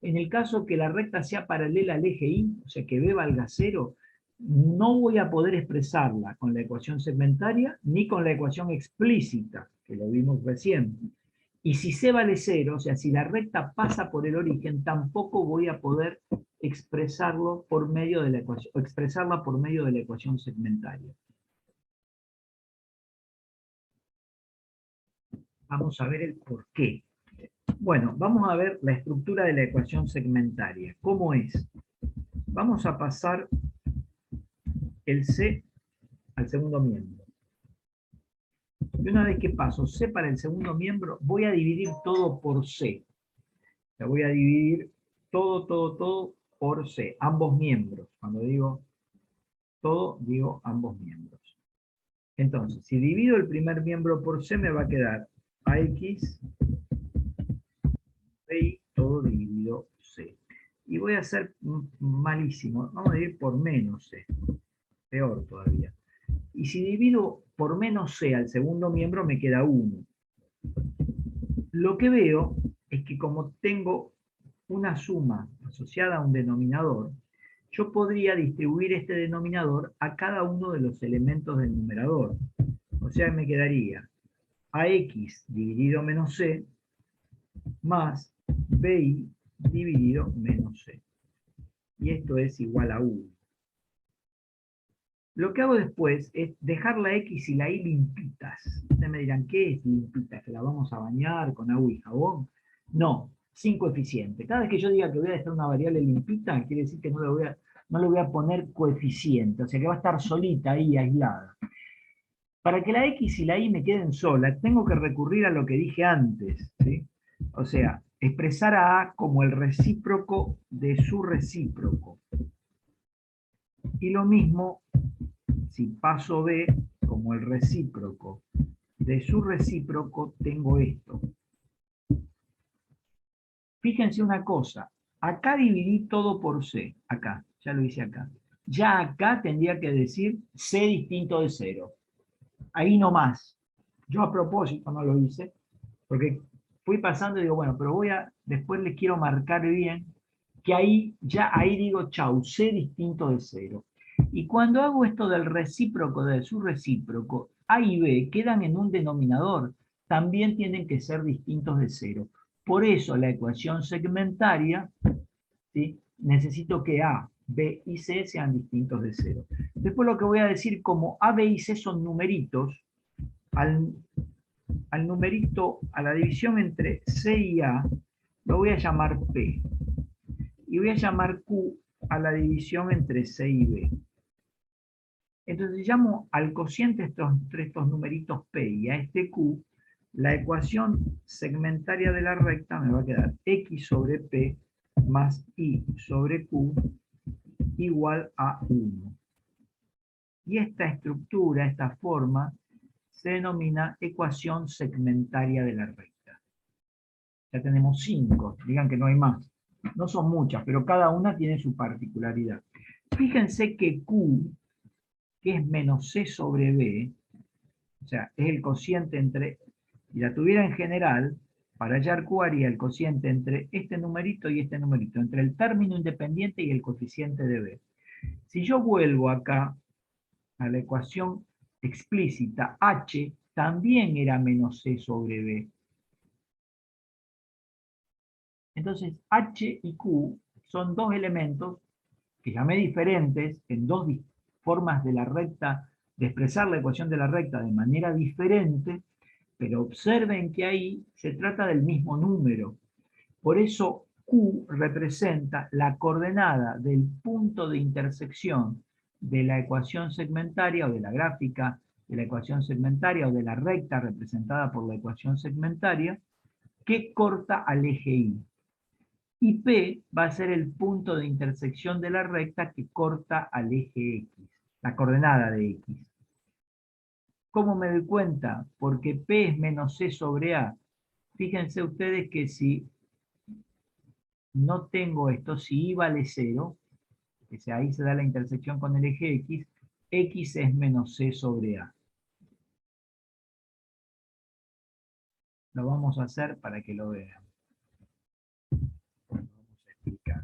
Speaker 1: En el caso que la recta sea paralela al eje Y, o sea que B valga 0, no voy a poder expresarla con la ecuación segmentaria ni con la ecuación explícita, que lo vimos recién. Y si C vale 0, o sea, si la recta pasa por el origen, tampoco voy a poder expresarlo por medio de la ecuación, o expresarla por medio de la ecuación segmentaria. Vamos a ver el por qué. Bueno, vamos a ver la estructura de la ecuación segmentaria. ¿Cómo es? Vamos a pasar el C al segundo miembro. Y una vez que paso C para el segundo miembro, voy a dividir todo por C. O sea, voy a dividir todo por C, ambos miembros. Cuando digo todo, digo ambos miembros. Entonces, si divido el primer miembro por C, me va a quedar AX, B, todo dividido C. Y voy a hacer malísimo, vamos a dividir por menos C. Peor todavía. Y si divido por menos C al segundo miembro, me queda 1. Lo que veo es que como tengo una suma asociada a un denominador, yo podría distribuir este denominador a cada uno de los elementos del numerador. O sea, me quedaría AX dividido menos C más BI dividido menos C. Y esto es igual a 1. Lo que hago después es dejar la X y la Y limpitas. Ustedes me dirán, ¿qué es limpitas? ¿Que la vamos a bañar con agua y jabón? No, sin coeficiente. Cada vez que yo diga que voy a dejar una variable limpita, quiere decir que no le voy a poner coeficiente, o sea que va a estar solita ahí, aislada. Para que la X y la Y me queden solas, tengo que recurrir a lo que dije antes, ¿sí? O sea, expresar a A como el recíproco de su recíproco. Y lo mismo si paso B como el recíproco de su recíproco, tengo esto. Fíjense una cosa, Acá dividí todo por C, acá, ya lo hice acá. Ya acá tendría que decir C distinto de 0. Ahí nomás. Yo a propósito no lo hice, porque fui pasando y digo, bueno, pero después les quiero marcar bien que ahí digo, chau, C distinto de 0. Y cuando hago esto del recíproco de su recíproco, A y B quedan en un denominador, también tienen que ser distintos de 0. Por eso la ecuación segmentaria, ¿sí? Necesito que A, B y C sean distintos de 0. Después lo que voy a decir, como A, B y C son numeritos, al numerito, a la división entre C y A, lo voy a llamar P. Y voy a llamar Q a la división entre C y B. Entonces llamo al cociente entre estos numeritos P y a este Q, la ecuación segmentaria de la recta me va a quedar X sobre P más Y sobre Q igual a 1. Y esta estructura, esta forma, se denomina ecuación segmentaria de la recta. Ya tenemos 5, digan que no hay más. No son muchas, pero cada una tiene su particularidad. Fíjense que Q, que es menos C sobre B, o sea, es el cociente entre, si la tuviera en general, para hallar Q haría el cociente entre este numerito y este numerito, entre el término independiente y el coeficiente de B. Si yo vuelvo acá a la ecuación explícita, H también era menos C sobre B. Entonces, H y Q son dos elementos que llamé diferentes, en dos formas de la recta, de expresar la ecuación de la recta de manera diferente, pero observen que ahí se trata del mismo número. Por eso Q representa la coordenada del punto de intersección de la ecuación segmentaria o de la gráfica de la ecuación segmentaria o de la recta representada por la ecuación segmentaria que corta al eje Y. Y P va a ser el punto de intersección de la recta que corta al eje X, la coordenada de X. ¿Cómo me doy cuenta? Porque P es menos C sobre A. Fíjense ustedes que si no tengo esto, si Y vale 0, que sea, ahí se da la intersección con el eje X, X es menos C sobre A. Lo vamos a hacer para que lo vean. Vamos a explicar.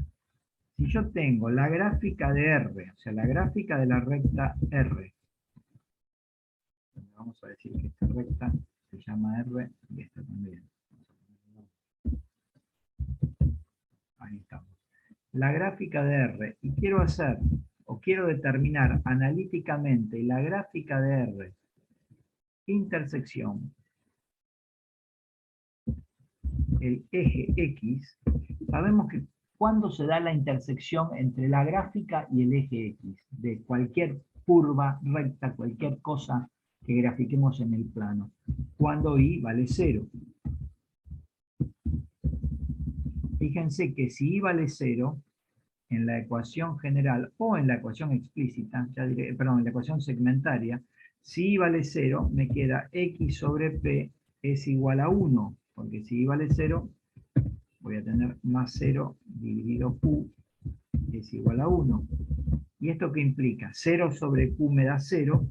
Speaker 1: Si yo tengo la gráfica de R, o sea, la gráfica de la recta R, vamos a decir que esta recta se llama R y esta también. Ahí estamos. La gráfica de R, y quiero hacer, o quiero determinar analíticamente la gráfica de R, intersección, el eje X, sabemos que cuando se da la intersección entre la gráfica y el eje X, de cualquier curva recta, cualquier cosa que grafiquemos en el plano, cuando Y vale 0. Fíjense que si Y vale 0, en la ecuación general o en la ecuación explícita, perdón, en la ecuación segmentaria, si Y vale 0, me queda X sobre P es igual a 1, porque si Y vale 0, voy a tener más 0 dividido Q es igual a 1. ¿Y esto qué implica? 0 sobre Q me da 0,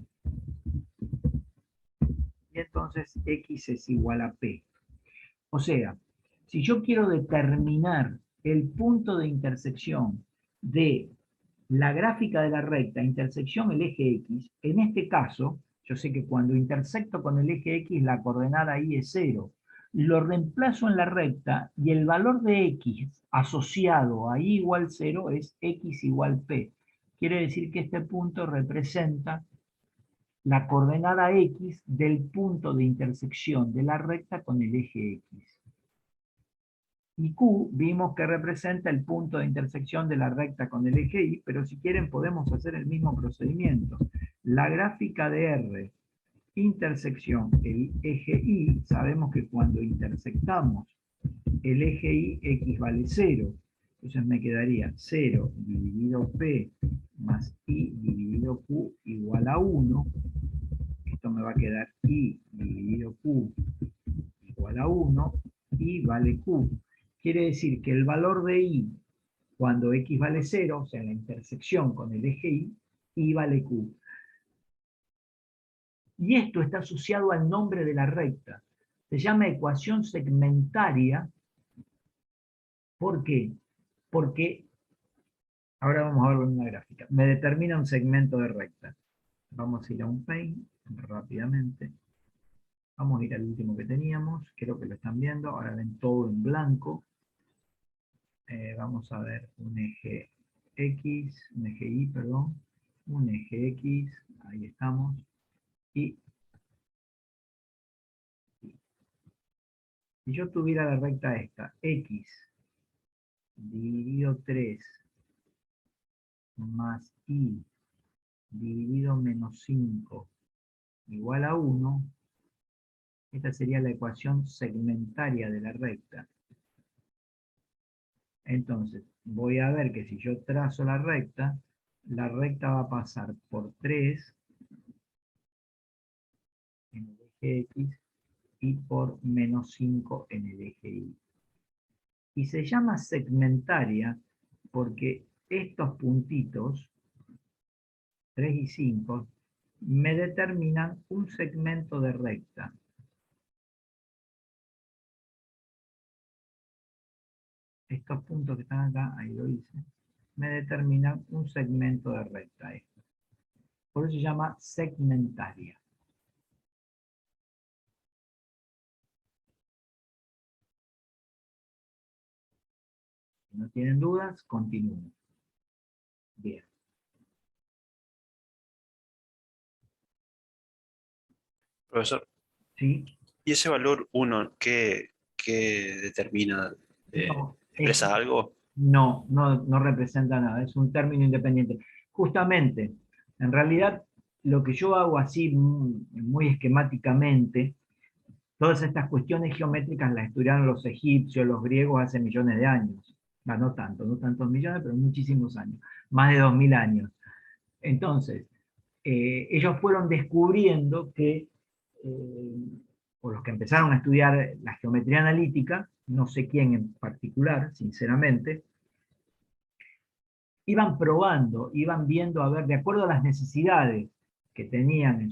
Speaker 1: y entonces X es igual a P. O sea, si yo quiero determinar el punto de intersección de la gráfica de la recta, intersección el eje X, en este caso, yo sé que cuando intersecto con el eje X, la coordenada Y es 0. Lo reemplazo en la recta y el valor de X asociado a Y igual 0 es X igual P. Quiere decir que este punto representa la coordenada X del punto de intersección de la recta con el eje X. Y Q vimos que representa el punto de intersección de la recta con el eje Y, pero si quieren podemos hacer el mismo procedimiento. La gráfica de R, intersección, el eje Y, sabemos que cuando intersectamos el eje Y, X vale 0. Entonces me quedaría 0 dividido P más Y dividido Q igual a 1. Esto me va a quedar Y dividido Q igual a 1, y vale Q. Quiere decir que el valor de Y cuando X vale 0, o sea, en la intersección con el eje Y vale Q. Y esto está asociado al nombre de la recta. Se llama ecuación segmentaria. ¿Por qué? Porque, ahora vamos a verlo en una gráfica, me determina un segmento de recta. Vamos a ir a un Paint rápidamente. Vamos a ir al último que teníamos, creo que lo están viendo, ahora ven todo en blanco. Vamos a ver un eje X, un eje Y, perdón, un eje X, ahí estamos, y si yo tuviera la recta esta, X dividido 3 más Y dividido menos 5 igual a 1, esta sería la ecuación segmentaria de la recta. Entonces, voy a ver que si yo trazo la recta va a pasar por 3 en el eje X y por menos 5 en el eje Y. Y se llama segmentaria porque estos puntitos, 3 y 5, me determinan un segmento de recta. Estos puntos que están acá, ahí lo hice, me determinan un segmento de recta. Por eso se llama segmentaria. Si no tienen dudas, continúen. Bien.
Speaker 3: Profesor,
Speaker 1: ¿Sí?
Speaker 3: ¿y ese valor 1 qué determina?
Speaker 1: No,
Speaker 3: ¿Expresa algo?
Speaker 1: no representa nada, es un término independiente. Justamente, en realidad, lo que yo hago así muy esquemáticamente, todas estas cuestiones geométricas las estudiaron los egipcios, los griegos hace millones de años. No tanto, no tantos millones, pero muchísimos años, más de 2000 años. Entonces, ellos fueron descubriendo que, o los que empezaron a estudiar la geometría analítica, no sé quién en particular, sinceramente, iban probando, iban viendo, a ver, de acuerdo a las necesidades que tenían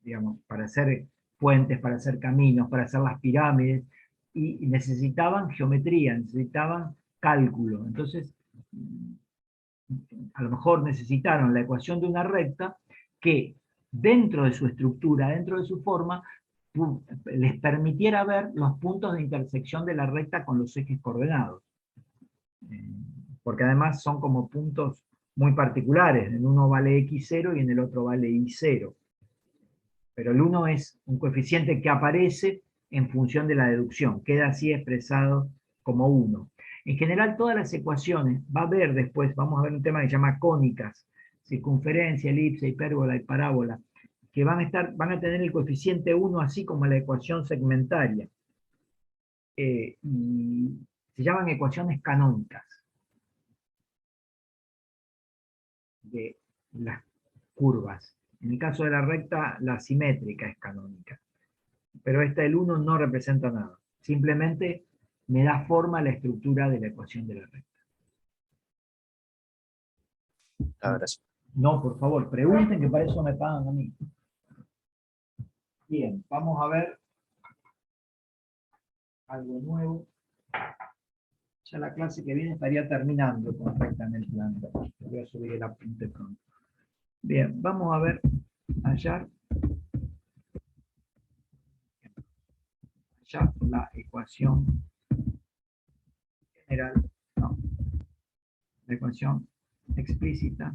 Speaker 1: digamos, para hacer puentes, para hacer caminos, para hacer las pirámides, y necesitaban geometría, necesitaban cálculo. Entonces, a lo mejor necesitaron la ecuación de una recta que dentro de su estructura, dentro de su forma, les permitiera ver los puntos de intersección de la recta con los ejes coordenados. Porque además son como puntos muy particulares, en uno vale x0 y en el otro vale y0. Pero el 1 es un coeficiente que aparece en función de la deducción, queda así expresado como 1. En general, todas las ecuaciones, va a haber después, vamos a ver un tema que se llama cónicas, circunferencia, elipse, hipérbola y parábola, que van a tener el coeficiente 1 así como la ecuación segmentaria. Y se llaman ecuaciones canónicas de las curvas. En el caso de la recta, la simétrica es canónica. Pero esta del 1 no representa nada. Simplemente me da forma a la estructura de la ecuación de la recta.
Speaker 3: Gracias.
Speaker 1: No, por favor, pregunten, que para eso me pagan a mí. Bien, vamos a ver algo nuevo. Ya la clase que viene estaría terminando con recta en el plan. Voy a subir el apunte pronto. Bien, vamos a ver, hallar la ecuación general, no, la ecuación explícita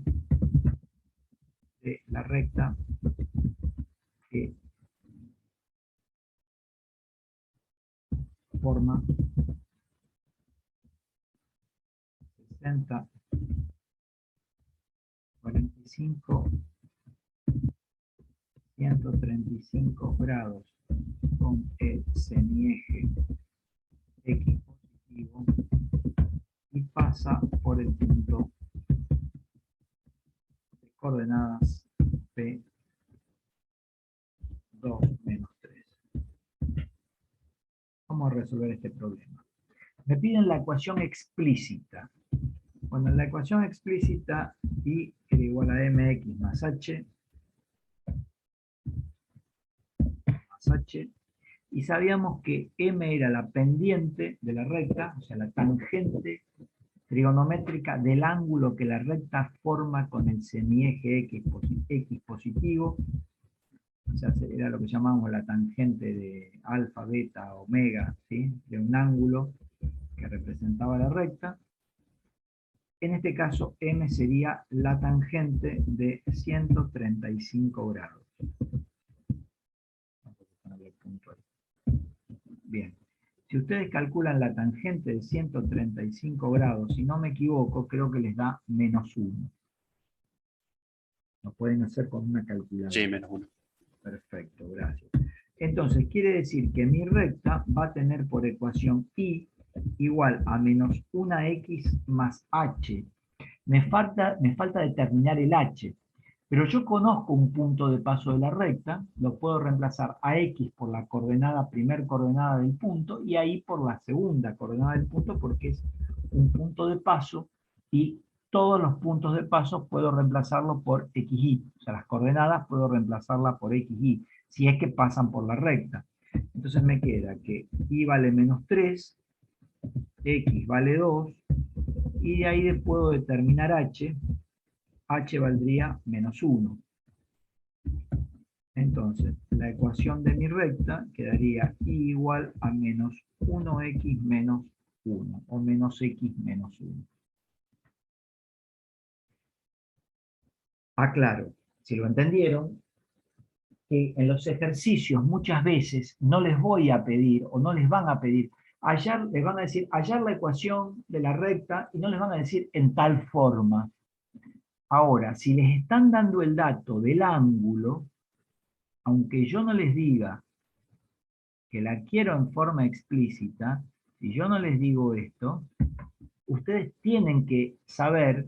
Speaker 1: de la recta que forma 60, 45, 135 grados con el semieje X positivo y pasa por el punto de coordenadas P2 menos 3. Vamos a resolver este problema. Me piden la ecuación explícita. Bueno, en la ecuación explícita, y era igual a mx más h, y sabíamos que m era la pendiente de la recta, o sea, la tangente trigonométrica del ángulo que la recta forma con el semieje x positivo, o sea, era lo que llamamos la tangente de alfa, beta, omega, ¿sí? De un ángulo que representaba la recta. En este caso, m sería la tangente de 135 grados. Bien. Si ustedes calculan la tangente de 135 grados, si no me equivoco, creo que les da -1. Lo pueden hacer con una calculadora.
Speaker 3: Sí, -1.
Speaker 1: Perfecto, gracias. Entonces, quiere decir que mi recta va a tener por ecuación y igual a menos 1x más h. Me falta determinar el h, pero yo conozco un punto de paso de la recta, lo puedo reemplazar a x por la primer coordenada del punto, y ahí por la segunda coordenada del punto, porque es un punto de paso, y todos los puntos de paso puedo reemplazarlos por xy, o sea, las coordenadas puedo reemplazarlas por xy, si es que pasan por la recta. Entonces me queda que y vale -3, x vale 2, y de ahí puedo determinar h valdría -1. Entonces, la ecuación de mi recta quedaría y igual a menos 1x menos 1, o menos x menos 1. Aclaro, si lo entendieron, que en los ejercicios muchas veces no les voy a pedir, o no les van a pedir, les van a decir, hallar la ecuación de la recta, y no les van a decir en tal forma. Ahora, si les están dando el dato del ángulo, aunque yo no les diga que la quiero en forma explícita, si yo no les digo esto, ustedes tienen que saber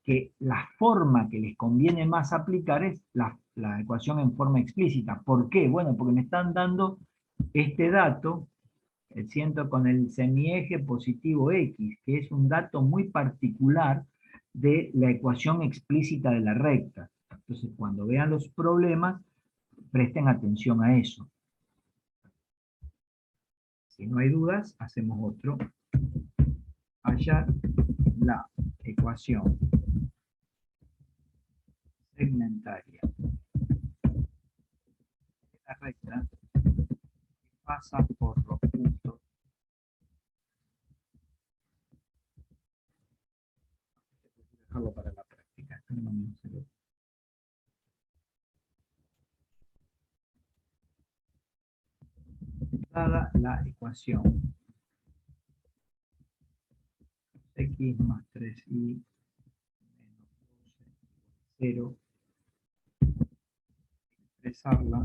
Speaker 1: que la forma que les conviene más aplicar es la ecuación en forma explícita. ¿Por qué? Bueno, porque me están dando este dato, con el semieje positivo x, que es un dato muy particular de la ecuación explícita de la recta. Entonces, cuando vean los problemas, presten atención a eso. Si no hay dudas, hacemos otro. Hallar la ecuación segmentaria de la recta que pasa por los puntos. Dejarlo para la práctica. Dada la ecuación x más 3y menos 12 0, expresarla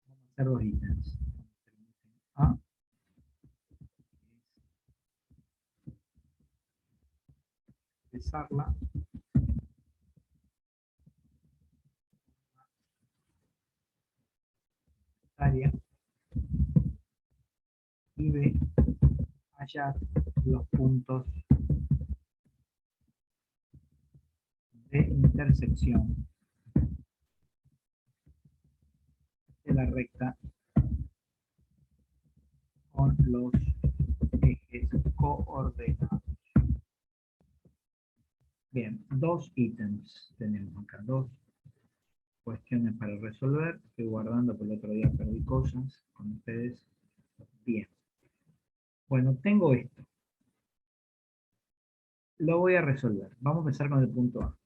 Speaker 1: vamos a hacer 2 ítems. A, expresarla área, y B, hallar los puntos de intersección de la recta con los ejes coordenados. Bien, 2 ítems tenemos acá, 2 cuestiones para resolver. Estoy guardando, porque el otro día perdí cosas con ustedes. Bien. Bueno, tengo esto. Lo voy a resolver. Vamos a empezar con el punto A.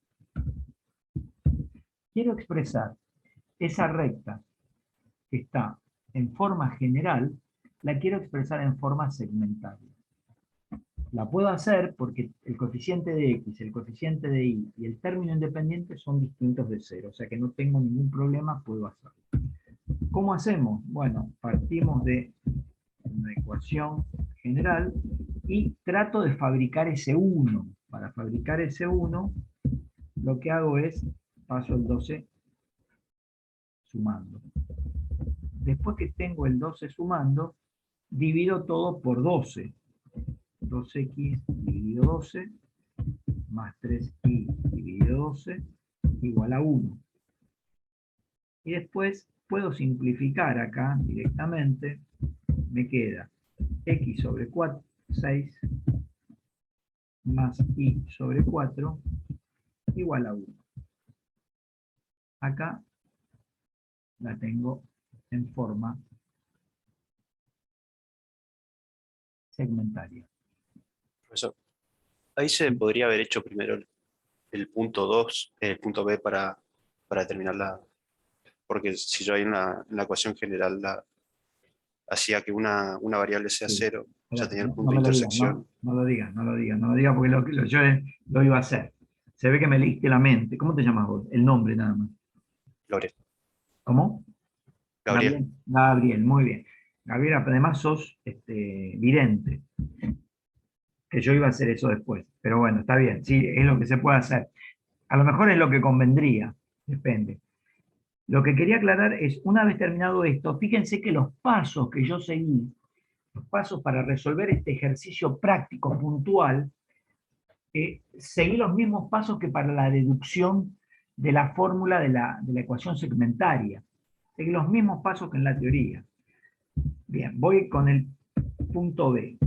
Speaker 1: Quiero expresar esa recta que está en forma general, la quiero expresar en forma segmentaria. La puedo hacer porque el coeficiente de x, el coeficiente de y y el término independiente son distintos de 0, o sea que no tengo ningún problema, puedo hacerlo. ¿Cómo hacemos? Bueno, partimos de una ecuación general y trato de fabricar ese 1. Para fabricar ese 1, lo que hago es, paso el 12 sumando. Después que tengo el 12 sumando, divido todo por 12. 2x dividido 12 más 3y dividido 12 igual a 1. Y después puedo simplificar acá directamente. Me queda x sobre 4, 6 más y sobre 4 igual a 1. Acá la tengo en forma segmentaria.
Speaker 3: Profesor, ahí se podría haber hecho primero el punto 2, el punto B para determinar la... Porque si yo ahí en la ecuación general hacía que una variable sea
Speaker 1: Sí.
Speaker 3: 0, ya tenía el
Speaker 1: No
Speaker 3: punto de
Speaker 1: me lo digas,
Speaker 3: intersección.
Speaker 1: no lo digas, no lo digas, no lo digas porque yo lo iba a hacer. Se ve que me leíste la mente. ¿Cómo te llamas vos? El nombre nada más.
Speaker 3: Gabriel.
Speaker 1: ¿Cómo?
Speaker 3: Gabriel.
Speaker 1: Gabriel, muy bien. Gabriel, además sos vidente, que yo iba a hacer eso después. Pero bueno, está bien, sí, es lo que se puede hacer. A lo mejor es lo que convendría, depende. Lo que quería aclarar es, una vez terminado esto, fíjense que los pasos que yo seguí, los pasos para resolver este ejercicio práctico, puntual, seguí los mismos pasos que para la deducción de la fórmula de la ecuación segmentaria. Seguí los mismos pasos que en la teoría. Bien, voy con el punto B.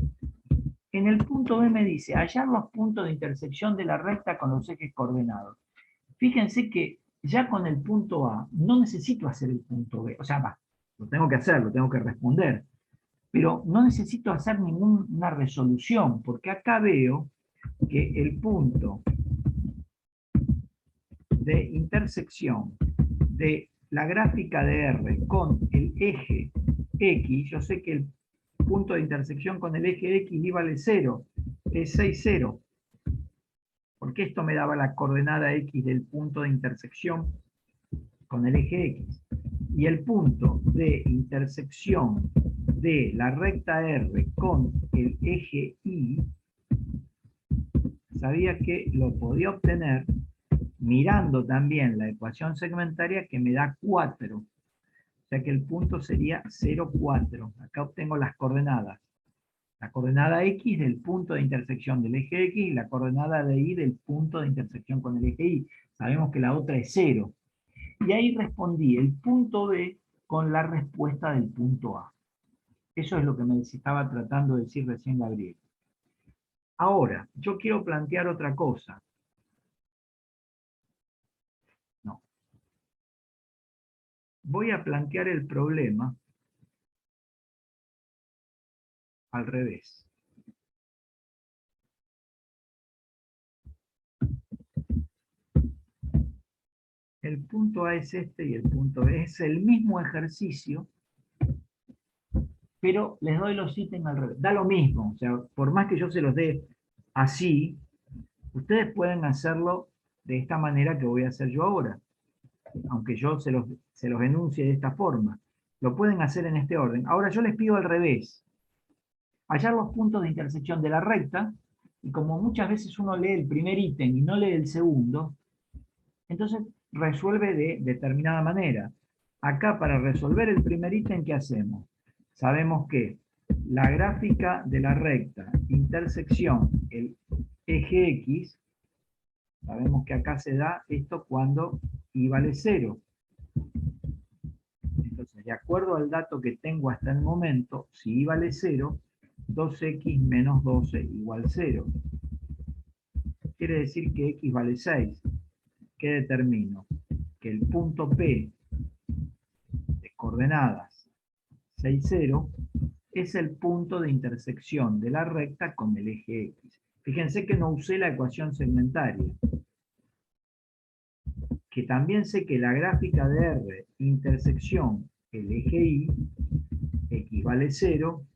Speaker 1: En el punto B me dice, hallar los puntos de intersección de la recta con los ejes coordenados. Fíjense que ya con el punto A no necesito hacer el punto B. O sea, lo tengo que hacer, lo tengo que responder. Pero no necesito hacer ninguna resolución, porque acá veo que el punto de intersección de la gráfica de R con el eje X, yo sé que el punto de intersección con el eje X y vale 0, es 6, 0, porque esto me daba la coordenada X del punto de intersección con el eje X. Y el punto de intersección de la recta R con el eje Y, sabía que lo podía obtener mirando también la ecuación segmentaria que me da 4. O sea que el punto sería 0, 4. Acá obtengo las coordenadas. La coordenada X del punto de intersección del eje X y la coordenada de Y del punto de intersección con el eje Y. Sabemos que la otra es 0. Y ahí respondí el punto B con la respuesta del punto A. Eso es lo que me estaba tratando de decir recién Gabriel. Ahora, yo quiero plantear otra cosa. No. Voy a plantear el problema al revés. El punto A es este y el punto B es el mismo ejercicio, pero les doy los ítems al revés. Da lo mismo, o sea, por más que yo se los dé así, ustedes pueden hacerlo de esta manera que voy a hacer yo ahora, aunque yo se los enuncie de esta forma. Lo pueden hacer en este orden. Ahora yo les pido al revés. Hallar los puntos de intersección de la recta, y como muchas veces uno lee el primer ítem y no lee el segundo, entonces resuelve de determinada manera. Acá para resolver el primer ítem, ¿qué hacemos? Sabemos que la gráfica de la recta intersección, el eje X, sabemos que acá se da esto cuando y vale 0. Entonces, de acuerdo al dato que tengo hasta el momento, si y vale 0, 2x menos 12 igual 0. Quiere decir que x vale 6. ¿Qué determino? Que el punto P de coordenadas 6, 0 es el punto de intersección de la recta con el eje X. Fíjense que no usé la ecuación segmentaria. Que también sé que la gráfica de R intersección el eje Y, X vale 0,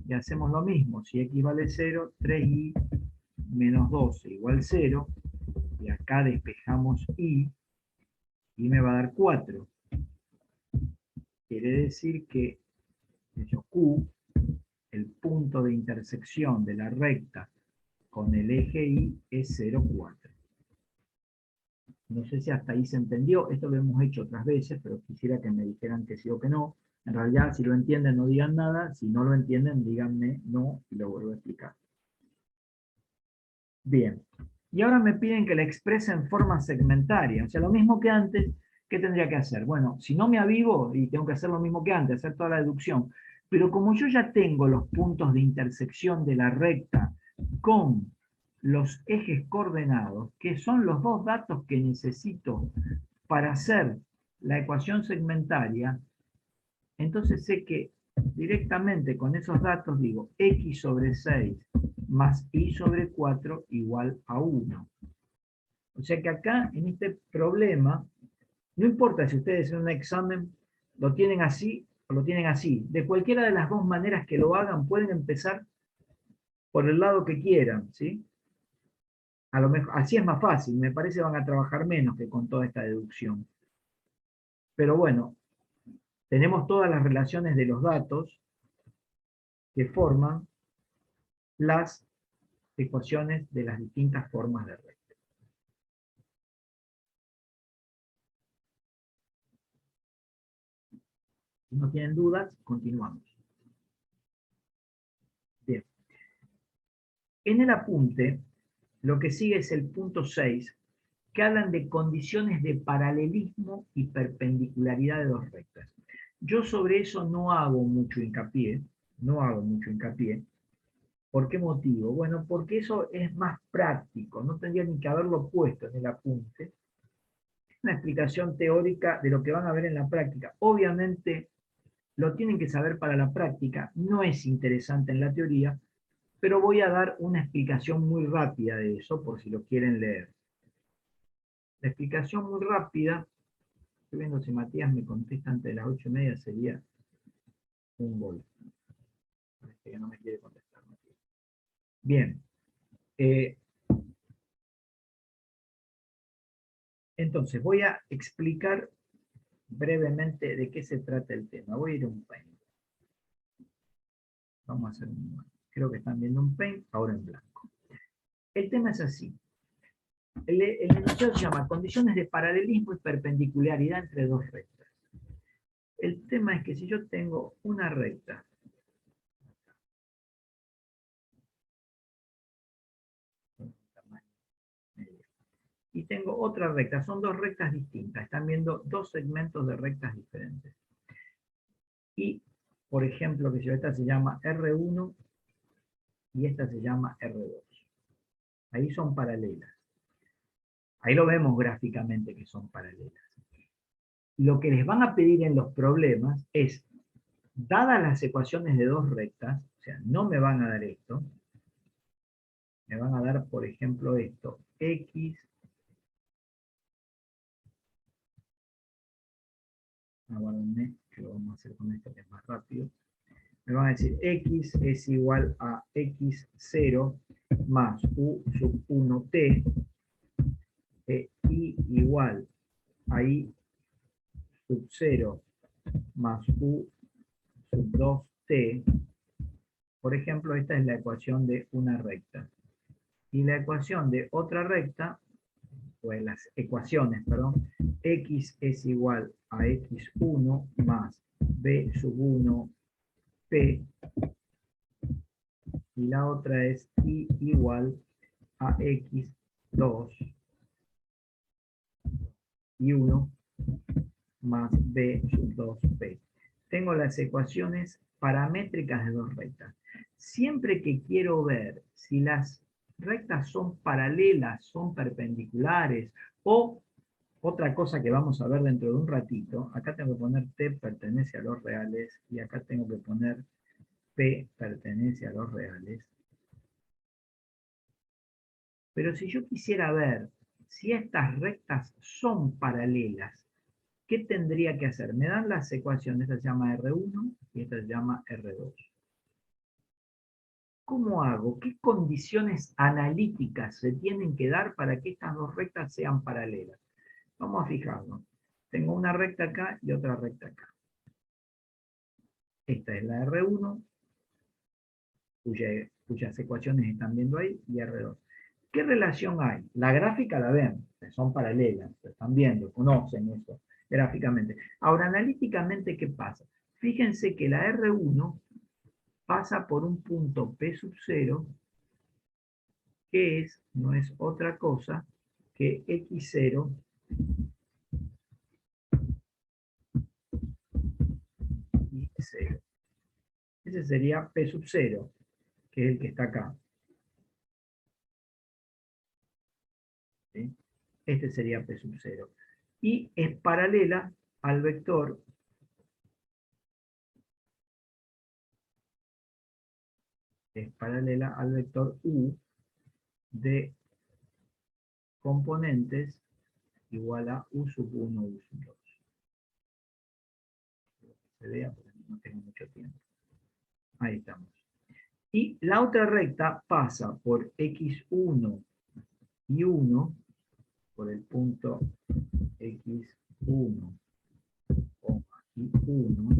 Speaker 1: y hacemos lo mismo. Si X vale 0, 3Y menos 12 igual 0, y acá despejamos Y me va a dar 4. Quiere decir que Q, el punto de intersección de la recta con el eje Y, es 0, 4. No sé si hasta ahí se entendió, esto lo hemos hecho otras veces, pero quisiera que me dijeran que sí o que no. En realidad, si lo entienden, no digan nada, si no lo entienden, díganme no, y lo vuelvo a explicar. Bien, y ahora me piden que la exprese en forma segmentaria, o sea, lo mismo que antes. ¿Qué tendría que hacer? Bueno, si no me avivo, y tengo que hacer lo mismo que antes, hacer toda la deducción, pero como yo ya tengo los puntos de intersección de la recta con los ejes coordenados, que son los dos datos que necesito para hacer la ecuación segmentaria, entonces sé que directamente con esos datos digo x sobre 6 más y sobre 4 igual a 1. O sea que acá, en este problema, no importa si ustedes en un examen lo tienen así o lo tienen así. De cualquiera de las dos maneras que lo hagan, pueden empezar por el lado que quieran, ¿sí? A lo mejor, así es más fácil, me parece que van a trabajar menos que con toda esta deducción. Pero bueno, tenemos todas las relaciones de los datos que forman las ecuaciones de las distintas formas de recta. Si no tienen dudas, continuamos. Bien. En el apunte, lo que sigue es el punto 6, que hablan de condiciones de paralelismo y perpendicularidad de dos rectas. Yo sobre eso no hago mucho hincapié. ¿Por qué motivo? Bueno, porque eso es más práctico, no tendría ni que haberlo puesto en el apunte. Es una explicación teórica de lo que van a ver en la práctica. Obviamente lo tienen que saber para la práctica, no es interesante en la teoría, pero voy a dar una explicación muy rápida de eso, por si lo quieren leer. La explicación muy rápida, estoy viendo si Matías me contesta antes de las 8:30, sería un gol. Parece que no me quiere contestar, Matías. Bien. Entonces, voy a explicar brevemente de qué se trata el tema. Voy a ir a un paint. Vamos a hacer creo que están viendo un paint, ahora en blanco. El tema es así. El enunciado se llama condiciones de paralelismo y perpendicularidad entre dos rectas. El tema es que si yo tengo una recta y tengo otra recta, son dos rectas distintas, están viendo dos segmentos de rectas diferentes. Y, por ejemplo, que si esta se llama R1 y esta se llama R2. Ahí son paralelas. Ahí lo vemos gráficamente que son paralelas. Lo que les van a pedir en los problemas es, dadas las ecuaciones de dos rectas, o sea, no me van a dar esto, me van a dar, por ejemplo, esto, x, aguárdenme, que lo vamos a hacer con esto que es más rápido, me van a decir x es igual a x0 más u sub 1t, y igual a y sub 0 más u sub 2t. Por ejemplo, esta es la ecuación de una recta. Y la ecuación de otra recta, o las ecuaciones, perdón, x es igual a x1 más b sub 1 p, y la otra es y igual a x2 y 1 más b sub 2p. Tengo las ecuaciones paramétricas de dos rectas. Siempre que quiero ver si las rectas son paralelas, son perpendiculares, o otra cosa que vamos a ver dentro de un ratito, acá tengo que poner t pertenece a los reales, y acá tengo que poner p pertenece a los reales. Pero si yo quisiera ver si estas rectas son paralelas, ¿qué tendría que hacer? Me dan las ecuaciones, esta se llama R1 y esta se llama R2. ¿Cómo hago? ¿Qué condiciones analíticas se tienen que dar para que estas dos rectas sean paralelas? Vamos a fijarnos. Tengo una recta acá y otra recta acá. Esta es la R1, cuyas ecuaciones están viendo ahí, y R2. ¿Qué relación hay? La gráfica la ven, son paralelas, lo están viendo, conocen eso gráficamente. Ahora, analíticamente, ¿qué pasa? Fíjense que la R1 pasa por un punto P sub 0, que no es otra cosa que X0 y 0. Ese sería P sub 0, que es el que está acá. ¿Sí? Este sería P sub 0. Y es paralela al vector U de componentes igual a U sub 1, U sub 2. Se vea, porque no tengo mucho tiempo. Ahí estamos. Y la otra recta pasa por X1 y 1, por el punto X1, y 1,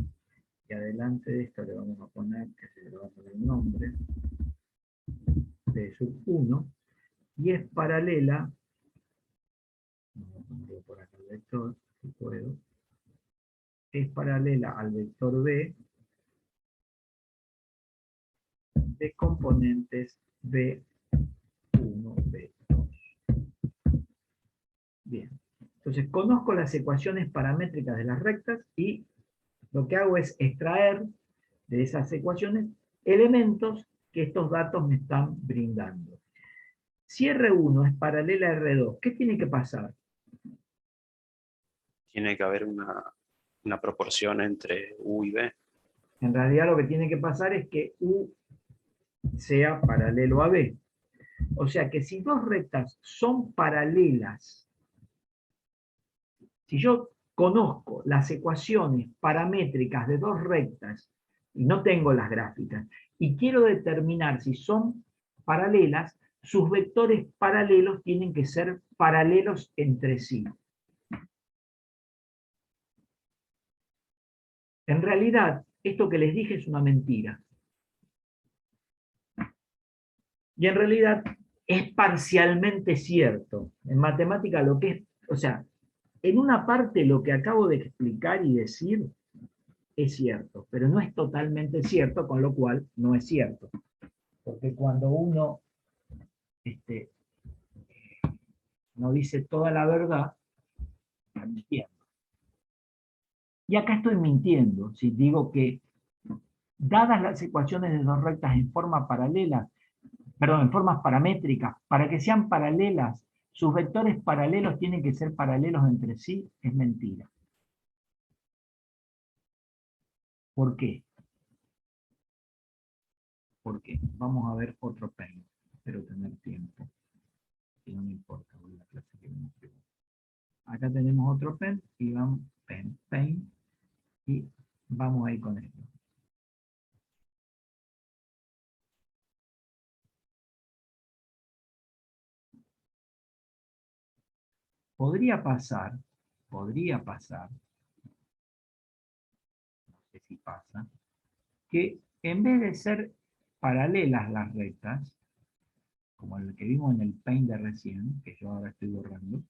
Speaker 1: y adelante de esto le vamos a poner, que se le va a poner el nombre, de sub 1, y es paralela, vamos a ponerlo por acá el vector, si puedo, es paralela al vector B de componentes B1, B2. Bien, entonces conozco las ecuaciones paramétricas de las rectas y lo que hago es extraer de esas ecuaciones elementos que estos datos me están brindando. Si R1 es paralela a R2, ¿qué tiene que pasar?
Speaker 3: Tiene que haber una proporción entre U y B.
Speaker 1: En realidad lo que tiene que pasar es que U sea paralelo a B. O sea que si dos rectas son paralelas, si yo conozco las ecuaciones paramétricas de dos rectas y no tengo las gráficas, y quiero determinar si son paralelas, sus vectores paralelos tienen que ser paralelos entre sí. En realidad, esto que les dije es una mentira. Y en realidad es parcialmente cierto. En matemática lo que es, o sea, en una parte lo que acabo de explicar y decir es cierto, pero no es totalmente cierto, con lo cual no es cierto. Porque cuando uno no dice toda la verdad, está mintiendo. Y acá estoy mintiendo si digo que, dadas las ecuaciones de dos rectas en forma paralela, perdón, en formas paramétricas, para que sean paralelas, sus vectores paralelos tienen que ser paralelos entre sí, es mentira. ¿Por qué? Porque vamos a ver otro pen. Espero tener tiempo. Si no me importa, voy a la clase que viene primero. Acá tenemos otro pen y vamos, pen, y vamos a ir con esto. Podría pasar, no sé si pasa, que en vez de ser paralelas las rectas, como el que vimos en el Paint de recién, que yo ahora estoy borrando,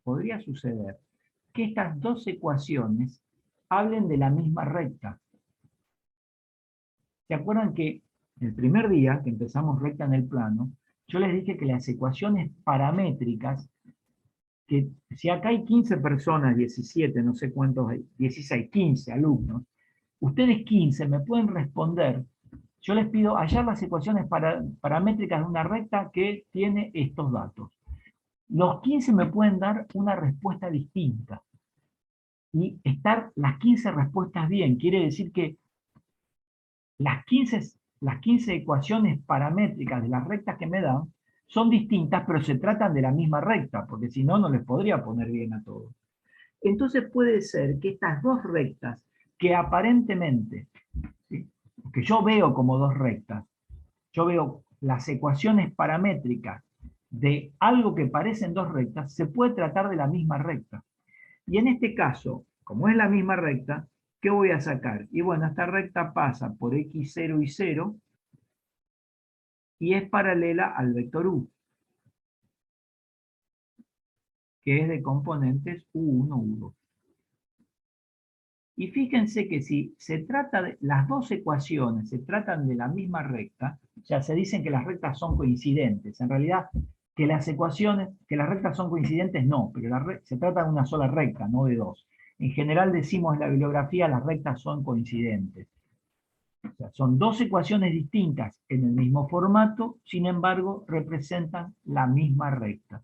Speaker 1: podría suceder que estas dos ecuaciones hablen de la misma recta. ¿Se acuerdan que el primer día que empezamos recta en el plano, yo les dije que las ecuaciones paramétricas, que si acá hay 15 personas, 17, no sé cuántos hay, 16, 15 alumnos, ustedes 15 me pueden responder. Yo les pido hallar las ecuaciones paramétricas de una recta que tiene estos datos. Los 15 me pueden dar una respuesta distinta. Y estar las 15 respuestas bien, quiere decir que las 15 ecuaciones paramétricas de las rectas que me dan son distintas, pero se tratan de la misma recta, porque si no, no les podría poner bien a todos. Entonces puede ser que estas dos rectas, que aparentemente, ¿sí?, que yo veo como dos rectas, yo veo las ecuaciones paramétricas de algo que parecen dos rectas, se puede tratar de la misma recta. Y en este caso, como es la misma recta, ¿qué voy a sacar? Y bueno, esta recta pasa por x0 y 0, y es paralela al vector U, que es de componentes U1, U2. Y fíjense que si se trata de, las dos ecuaciones se tratan de la misma recta, o sea, se dicen que las rectas son coincidentes. En realidad, que las ecuaciones, que las rectas son coincidentes, no, pero se trata de una sola recta, no de dos. En general decimos en la bibliografía las rectas son coincidentes. O sea, son dos ecuaciones distintas en el mismo formato, sin embargo, representan la misma recta.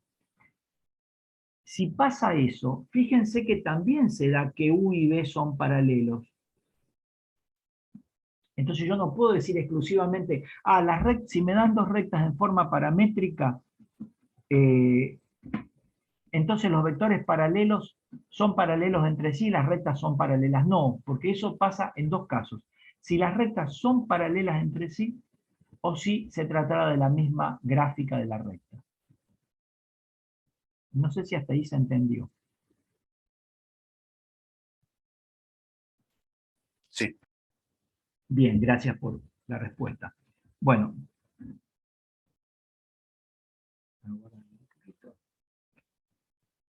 Speaker 1: Si pasa eso, fíjense que también se da que U y B son paralelos. Entonces yo no puedo decir exclusivamente, si me dan dos rectas en forma paramétrica, entonces los vectores paralelos son paralelos entre sí, las rectas son paralelas. No, porque eso pasa en dos casos. Si las rectas son paralelas entre sí, o si se tratara de la misma gráfica de la recta. No sé si hasta ahí se entendió.
Speaker 3: Sí.
Speaker 1: Bien, gracias por la respuesta. Bueno,